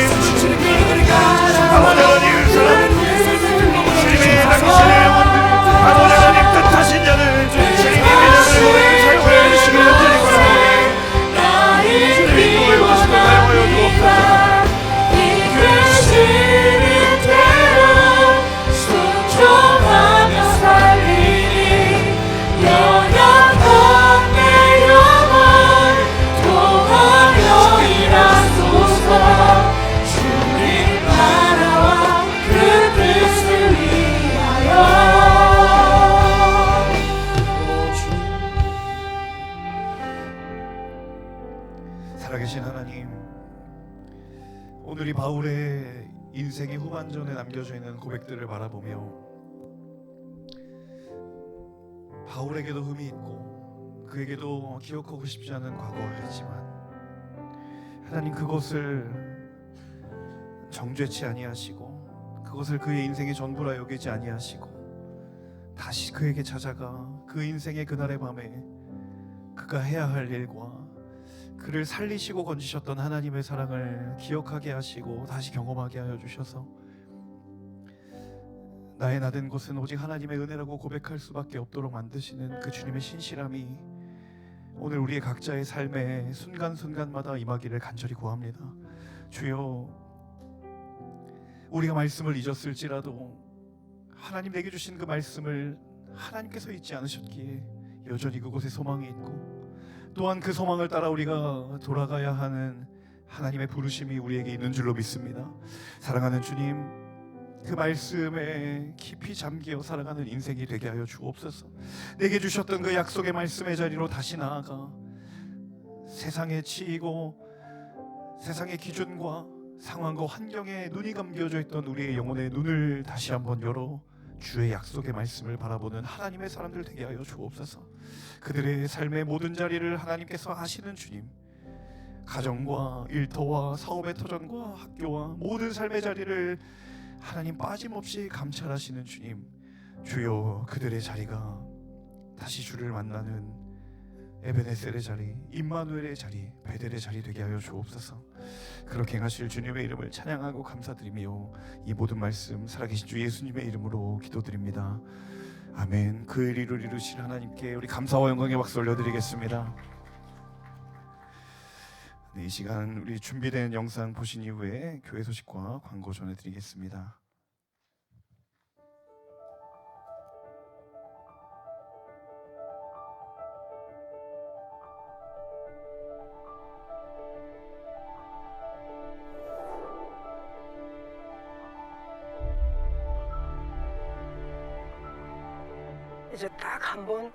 아버지 하나님, 주님의 당신의 영혼들, 아버지 하나님, 뜻하신 자는 주님의 자를 사용하여 주시기를 드리거나 주님의 교회 것으로 사용하여 주옵소서. 순종하며 살리니 연약한 내 영혼 통하여 일하소서. 주님 나라와 그 뜻을 위하여. 살아계신 하나님, 오늘 이 바울의 인생의 후반전에 남겨져 있는 고백들을 바라보며 바울에게도 흠이 있고 그에게도 기억하고 싶지 않은 과거가 있지만, 하나님, 그것을 정죄치 아니하시고 그것을 그의 인생의 전부라 여기지 아니하시고 다시 그에게 찾아가 그 인생의 그날의 밤에 그가 해야 할 일과 그를 살리시고 건지셨던 하나님의 사랑을 기억하게 하시고 다시 경험하게 하여 주셔서 나의 나된 곳은 오직 하나님의 은혜라고 고백할 수밖에 없도록 만드시는 그 주님의 신실함이 오늘 우리의 각자의 삶의 순간순간마다 임하기를 간절히 구합니다. 주여, 우리가 말씀을 잊었을지라도 하나님 내게 주신 그 말씀을 하나님께서 잊지 않으셨기에 여전히 그곳에 소망이 있고, 또한 그 소망을 따라 우리가 돌아가야 하는 하나님의 부르심이 우리에게 있는 줄로 믿습니다. 사랑하는 주님, 그 말씀에 깊이 잠겨 살아가는 인생이 되게 하여 주옵소서. 내게 주셨던 그 약속의 말씀의 자리로 다시 나아가 세상에 치이고 세상의 기준과 상황과 환경에 눈이 감겨져 있던 우리의 영혼의 눈을 다시 한번 열어 주의 약속의 말씀을 바라보는 하나님의 사람들 되게 하여 주옵소서. 그들의 삶의 모든 자리를 하나님께서 아시는 주님, 가정과 일터와 사업의 터전과 학교와 모든 삶의 자리를 하나님 빠짐없이 감찰하시는 주님, 주여, 그들의 자리가 다시 주를 만나는 에베네셀의 자리, 임마누엘의 자리, 베델의 자리 되게 하여 주옵소서. 그렇게 행하실 주님의 이름을 찬양하고 감사드리며 이 모든 말씀 살아계신 주 예수님의 이름으로 기도드립니다. 아멘. 그 일을 이루실 하나님께 우리 감사와 영광의 박수 올려드리겠습니다. 네, 이 시간 우리 준비된 영상 보신 이후에 교회 소식과 광고 전해드리겠습니다. 이제 딱 한 번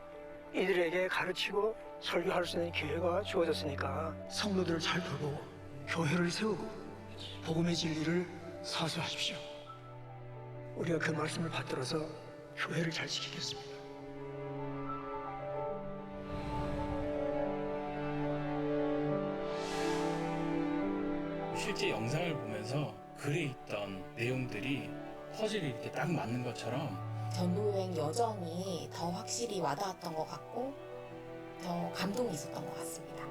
이들에게 가르치고 설교할 수 있는 기회가 주어졌으니까 성도들을 잘 돌보고 교회를 세우고 복음의 진리를 사수하십시오. 우리가 그 말씀을 받들어서 교회를 잘 지키겠습니다. 실제 영상을 보면서 글에 있던 내용들이 퍼즐이 이렇게 딱 맞는 것처럼 전도여행 여정이 더 확실히 와닿았던 것 같고 더 감동이 있었던 것 같습니다.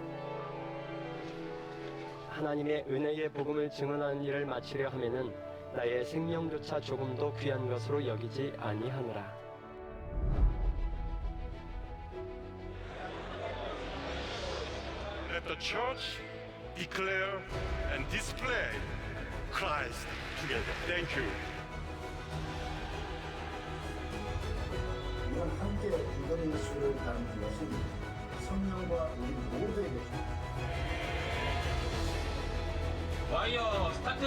하나님의 은혜의 복음을 증언하는 일을 마치려 하면은 나의 생명조차 조금도 귀한 것으로 여기지 아니하노라. Let the church declare and display Christ together. Thank you. 이런 함께 이런 예수를 닮는 것은 성령과 우리 모두에게 와이어 스타트!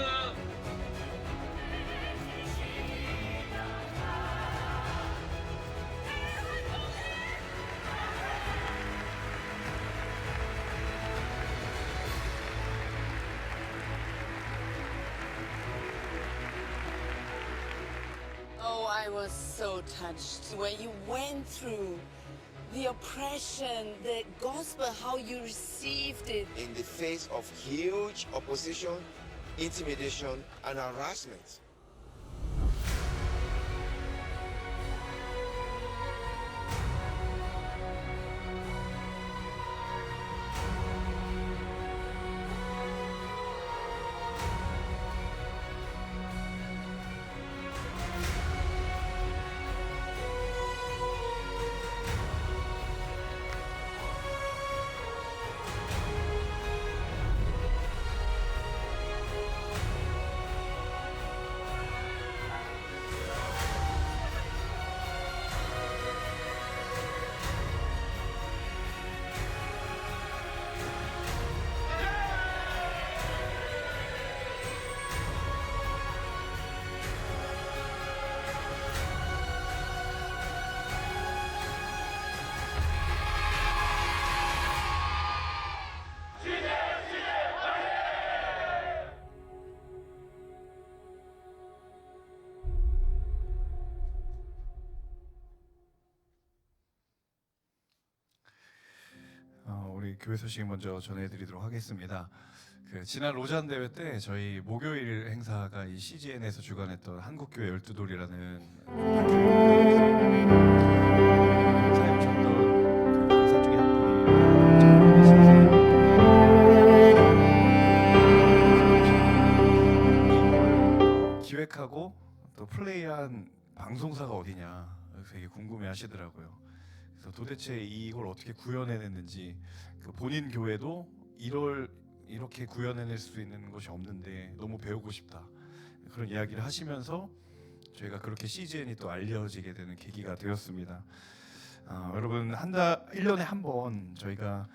Oh, I was so touched when you went through the oppression, the gospel, how you received it. In the face of huge opposition, intimidation, and harassment. 우리 교회 소식 먼저 전해드리도록 하겠습니다. 지난 로잔 대회 때 저희 목요일 행사가 이 CGN에서 주관했던 한국교회 12돌이라는 사역했던 그 강사 중에 한 분이 기획하고 또 플레이한 방송사가 어디냐 되게 궁금해하시더라고요. 그래서 도대체 이걸 어떻게 구현해냈는지 본인 교회도 이렇게 구현해낼 수 있는 것이 없는데 너무 배우고 싶다 그런 이야기를 하시면서 저희가 그렇게 CGN이 또 알려지게 되는 계기가 되었습니다. 여러분 1년에 한 번 저희가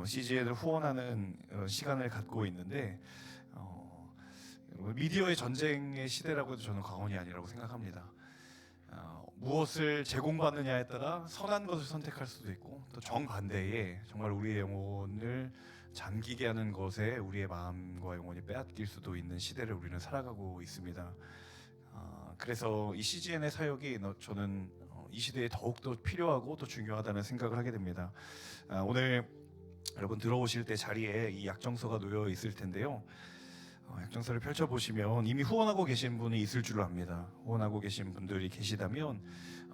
CGN을 후원하는 시간을 갖고 있는데 미디어의 전쟁의 시대라고 해도 저는 과언이 아니라고 생각합니다. 무엇을 제공받느냐에 따라 선한 것을 선택할 수도 있고 또 정반대에 정말 우리의 영혼을 잠기게 하는 것에 우리의 마음과 영혼이 빼앗길 수도 있는 시대를 우리는 살아가고 있습니다. 그래서 이 CGN의 사역이 저는 이 시대에 더욱더 필요하고 또 중요하다는 생각을 하게 됩니다. 오늘 여러분 들어오실 때 자리에 이 약정서가 놓여 있을 텐데요. 약정서를 펼쳐보시면 이미 후원하고 계신 분이 있을 줄로 압니다. 후원하고 계신 분들이 계시다면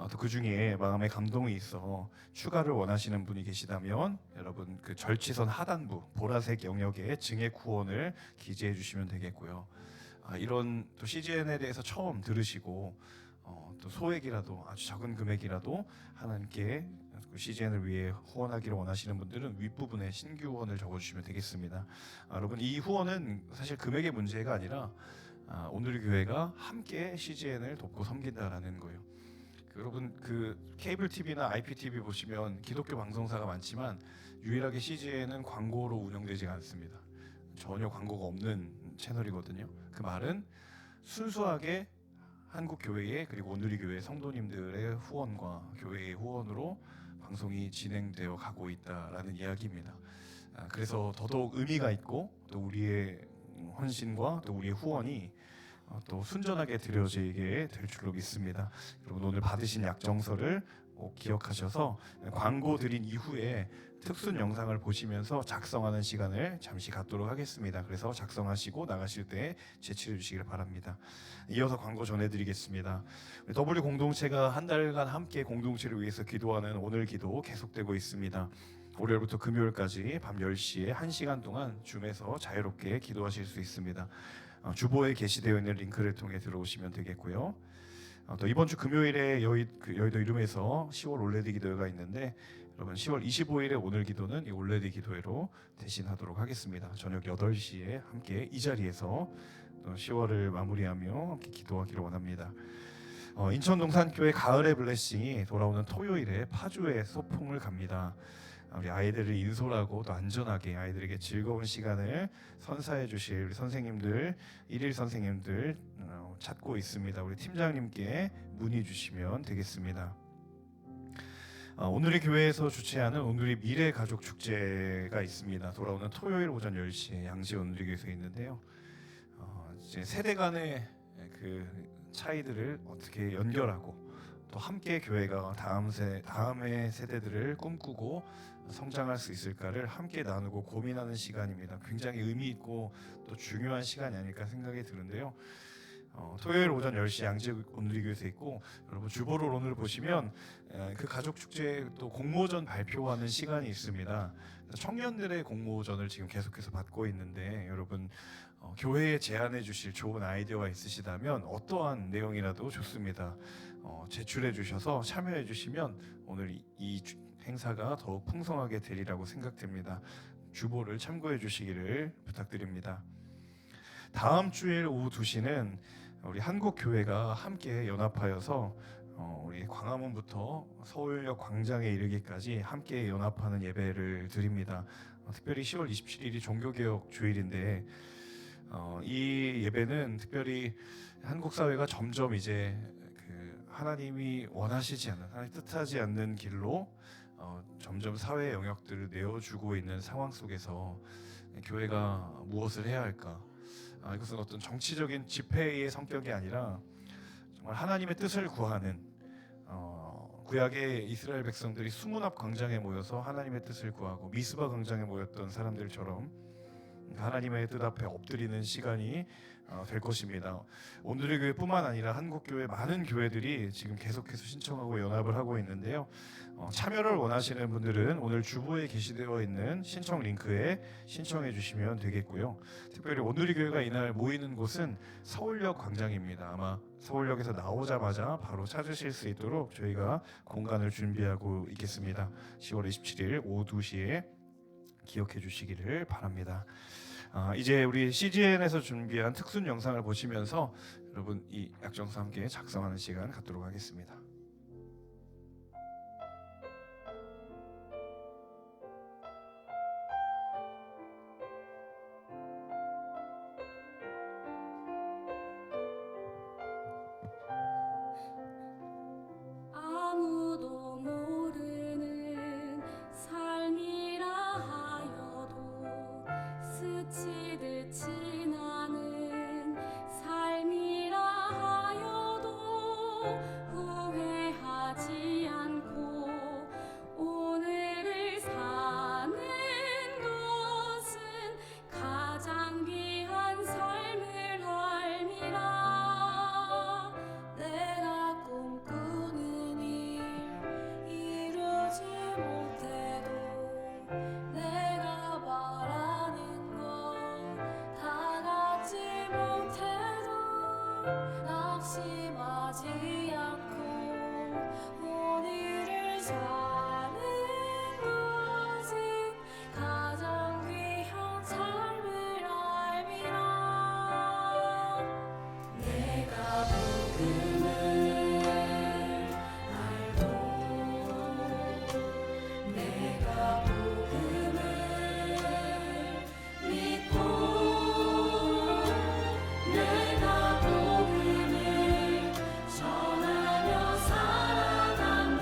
또 그 중에 마음에 감동이 있어 추가를 원하시는 분이 계시다면 여러분 그 절취선 하단부 보라색 영역에 증액 후원을 기재해 주시면 되겠고요. 이런 또 CGN에 대해서 처음 들으시고 또 소액이라도 아주 적은 금액이라도 하나님께 CGN을 위해 후원하기를 원하시는 분들은 윗부분에 신규 후원을 적어주시면 되겠습니다. 여러분 이 후원은 사실 금액의 문제가 아니라 오늘의 교회가 함께 CGN을 돕고 섬긴다라는 거예요. 여러분 그 케이블 TV나 IPTV 보시면 기독교 방송사가 많지만 유일하게 CGN은 광고로 운영되지 않습니다. 전혀 광고가 없는 채널이거든요. 그 말은 순수하게 한국 교회의 그리고 오늘의 교회 성도님들의 후원과 교회의 후원으로 방송이 진행되어 가고 있다라는 이야기입니다. 그래서 더더욱 의미가 있고 또 우리의 헌신과 또 우리의 후원이 또 순전하게 드려지게 될 줄로 믿습니다. 여러분 오늘 받으신 약정서를 꼭 기억하셔서 광고 드린 이후에 특순 영상을 보시면서 작성하는 시간을 잠시 갖도록 하겠습니다. 그래서 작성하시고 나가실 때 제출해 주시길 바랍니다. 이어서 광고 전해드리겠습니다. W 공동체가 한 달간 함께 공동체를 위해서 기도하는 오늘 기도 계속되고 있습니다. 월요일부터 금요일까지 밤 10시에 1시간 동안 줌에서 자유롭게 기도하실 수 있습니다. 주보에 게시되어 있는 링크를 통해 들어오시면 되겠고요. 또 이번 주 금요일에 여의도 이름에서 10월 올레드 기도회가 있는데 여러분 10월 25일에 오늘 기도는 이 올레드 기도회로 대신하도록 하겠습니다. 저녁 8시에 함께 이 자리에서 또 10월을 마무리하며 함께 기도하기를 원합니다. 인천 동산교회 가을의 블레싱이 돌아오는 토요일에 파주에 소풍을 갑니다. 우리 아이들을 인솔하고 또 안전하게 아이들에게 즐거운 시간을 선사해 주실 우리 선생님들, 일일 선생님들 찾고 있습니다. 우리 팀장님께 문의 주시면 되겠습니다. 오늘의 교회에서 주최하는 오늘의 미래 가족 축제가 있습니다. 돌아오는 토요일 오전 10시에 양지 오늘의 교회에서 있는데요. 이제 세대 간의 그 차이들을 어떻게 연결하고 또 함께 교회가 다음의 세대들을 꿈꾸고 성장할 수 있을까를 함께 나누고 고민하는 시간입니다. 굉장히 의미 있고 또 중요한 시간이 아닐까 생각이 드는데요. 토요일 오전 10시 양지 오늘의 교회에서 있고 여러분 주보를 오늘 보시면 그 가족 축제 또 공모전 발표하는 시간이 있습니다. 청년들의 공모전을 지금 계속해서 받고 있는데 여러분 교회에 제안해 주실 좋은 아이디어가 있으시다면 어떠한 내용이라도 좋습니다. 제출해 주셔서 참여해 주시면 오늘 이 행사가 더욱 풍성하게 되리라고 생각됩니다. 주보를 참고해 주시기를 부탁드립니다. 다음 주일 오후 2시는 우리 한국교회가 함께 연합하여서 우리 광화문부터 서울역 광장에 이르기까지 함께 연합하는 예배를 드립니다. 특별히 10월 27일이 종교개혁 주일인데 이 예배는 특별히 한국 사회가 점점 이제 하나님이 원하시지 않는, 하나님 뜻하지 않는 길로 점점 사회 영역들을 내어주고 있는 상황 속에서 교회가 무엇을 해야 할까? 이것은 어떤 정치적인 집회의 성격이 아니라 정말 하나님의 뜻을 구하는 구약의 이스라엘 백성들이 수문앞 광장에 모여서 하나님의 뜻을 구하고 미스바 광장에 모였던 사람들처럼 하나님의 뜻 앞에 엎드리는 시간이 될 것입니다. 오늘의 교회뿐만 아니라 한국교회 많은 교회들이 지금 계속해서 신청하고 연합을 하고 있는데요. 참여를 원하시는 분들은 오늘 주보에 게시되어 있는 신청 링크에 신청해 주시면 되겠고요. 특별히 오늘의 교회가 이날 모이는 곳은 서울역 광장입니다. 아마 서울역에서 나오자마자 바로 찾으실 수 있도록 저희가 공간을 준비하고 있겠습니다. 10월 27일 오후 2시에 기억해 주시기를 바랍니다. 이제 우리 CGN에서 준비한 특순 영상을 보시면서 여러분 이 약정서 함께 작성하는 시간 갖도록 하겠습니다. 아무도 모르는 삶이라 하여도 스치듯 지나는 삶이라 하여도 후회하지 않고 오늘을 사는 것은 가장 귀한 삶을 알미라. 내가 꿈꾸는 일 이루지 못해도 내가 바라는 것 다 갖지 못해도 낙심하지 않고 오늘을 사는 것이 가장 귀한 삶을 알미라. 내가 복음을 알고 내가 복음을 믿고 내가 복음을 전하며 살아간다면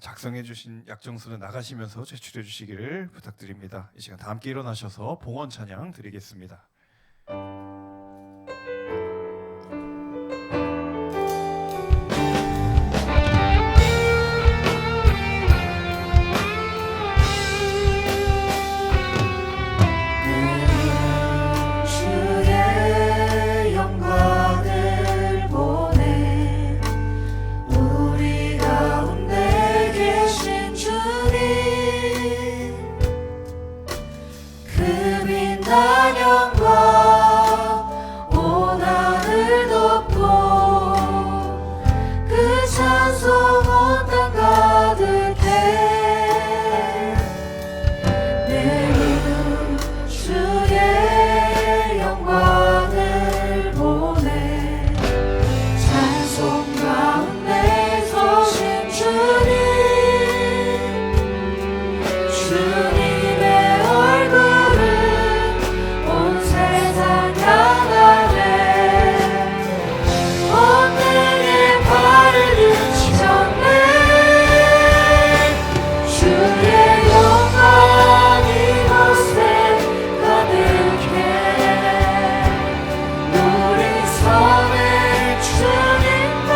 작성해 주신 약정서는 나가시면서 제출해 주시기를 부탁드립니다. 이 시간 다 함께 일어나셔서 봉헌 찬양 드리겠습니다. 주의 영광을 보내 우리 가운데 계신 주님 그 빛난 영광 온 하늘 덮고 그 찬송 온 땅 가득해 내일은 주의 영광을 보내 찬송 가운데 서신 주님 주님의 얼굴을 온 세상 향하네 온 등에 밝으시셨네 주의 영광 이곳에 가득해 우리 섬에 주님과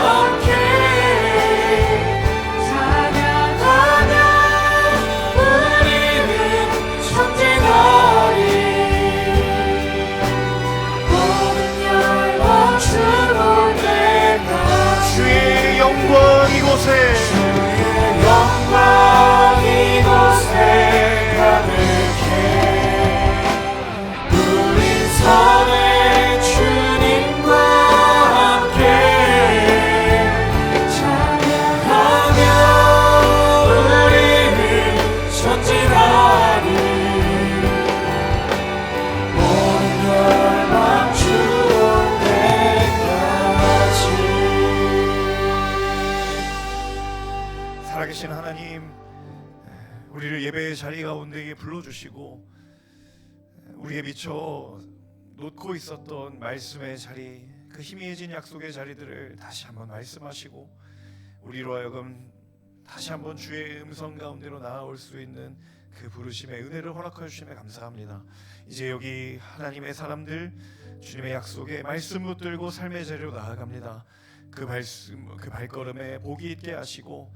함께 찬양하며 우리는 전진하리 모든 열방 주볼 때까지 주의 영광 이곳에 주의 영광 이곳에 가득해 우리 섬에 주님과 함께 찬양하며 우리는 전진하리 모든 열방 주올 때까지 살아계신 하나님, 우리를 예배의 자리 가운데에 불러주시고 우리의 미처 놓고 있었던 말씀의 자리, 그 희미해진 약속의 자리들을 다시 한번 말씀하시고 우리로 하여금 다시 한번 주의 음성 가운데로 나아올 수 있는 그 부르심의 은혜를 허락하여 주심에 감사합니다. 이제 여기 하나님의 사람들 주님의 약속에 말씀 붙들고 삶의 자리로 나아갑니다. 그 발걸음에 복이 있게 하시고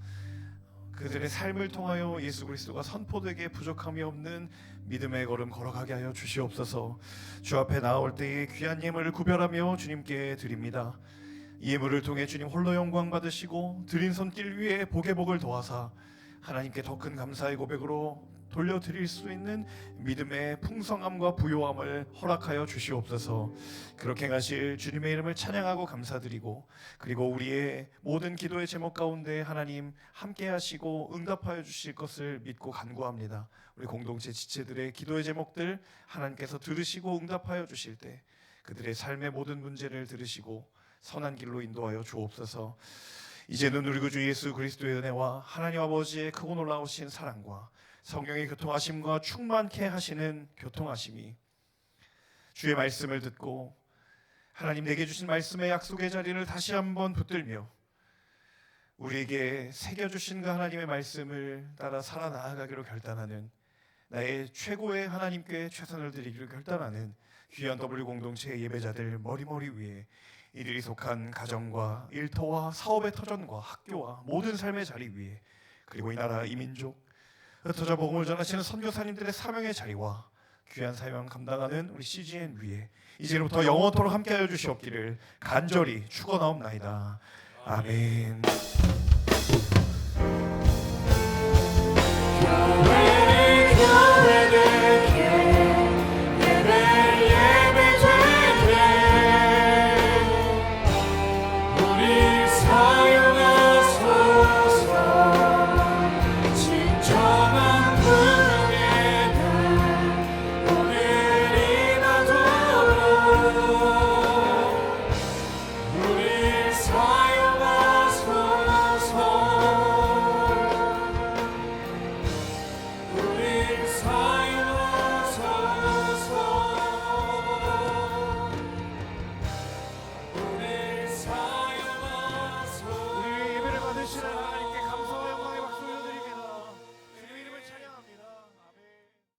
그들의 삶을 통하여 예수 그리스도가 선포되게 부족함이 없는 믿음의 걸음 걸어가게 하여 주시옵소서. 주 앞에 나올 때에 귀한 예물을 구별하며 주님께 드립니다. 이 예물을 통해 주님 홀로 영광 받으시고 드린 손길 위에 복의 복을 더하사 하나님께 더 큰 감사의 고백으로 돌려드릴 수 있는 믿음의 풍성함과 부요함을 허락하여 주시옵소서. 그렇게 하실 주님의 이름을 찬양하고 감사드리고 그리고 우리의 모든 기도의 제목 가운데 하나님 함께 하시고 응답하여 주실 것을 믿고 간구합니다. 우리 공동체 지체들의 기도의 제목들 하나님께서 들으시고 응답하여 주실 때 그들의 삶의 모든 문제를 들으시고 선한 길로 인도하여 주옵소서. 이제는 우리 구주 예수 그리스도의 은혜와 하나님 아버지의 크고 놀라우신 사랑과 성령의 교통하심과 충만케 하시는 교통하심이 주의 말씀을 듣고 하나님 내게 주신 말씀의 약속의 자리를 다시 한번 붙들며 우리에게 새겨주신 그 하나님의 말씀을 따라 살아나가기로 결단하는 나의 최고의 하나님께 최선을 드리기로 결단하는 귀한 W 공동체의 예배자들 머리머리 위에 이들이 속한 가정과 일터와 사업의 터전과 학교와 모든 삶의 자리 위에 그리고 이 나라 이 민족 흩어져 복음을 전하시는 선교사님들의 사명의 자리와 귀한 사명 감당하는 우리 CGN 위에 이제부터 영원토록 함께하여 주시옵기를 간절히 축원하옵나이다. 아멘.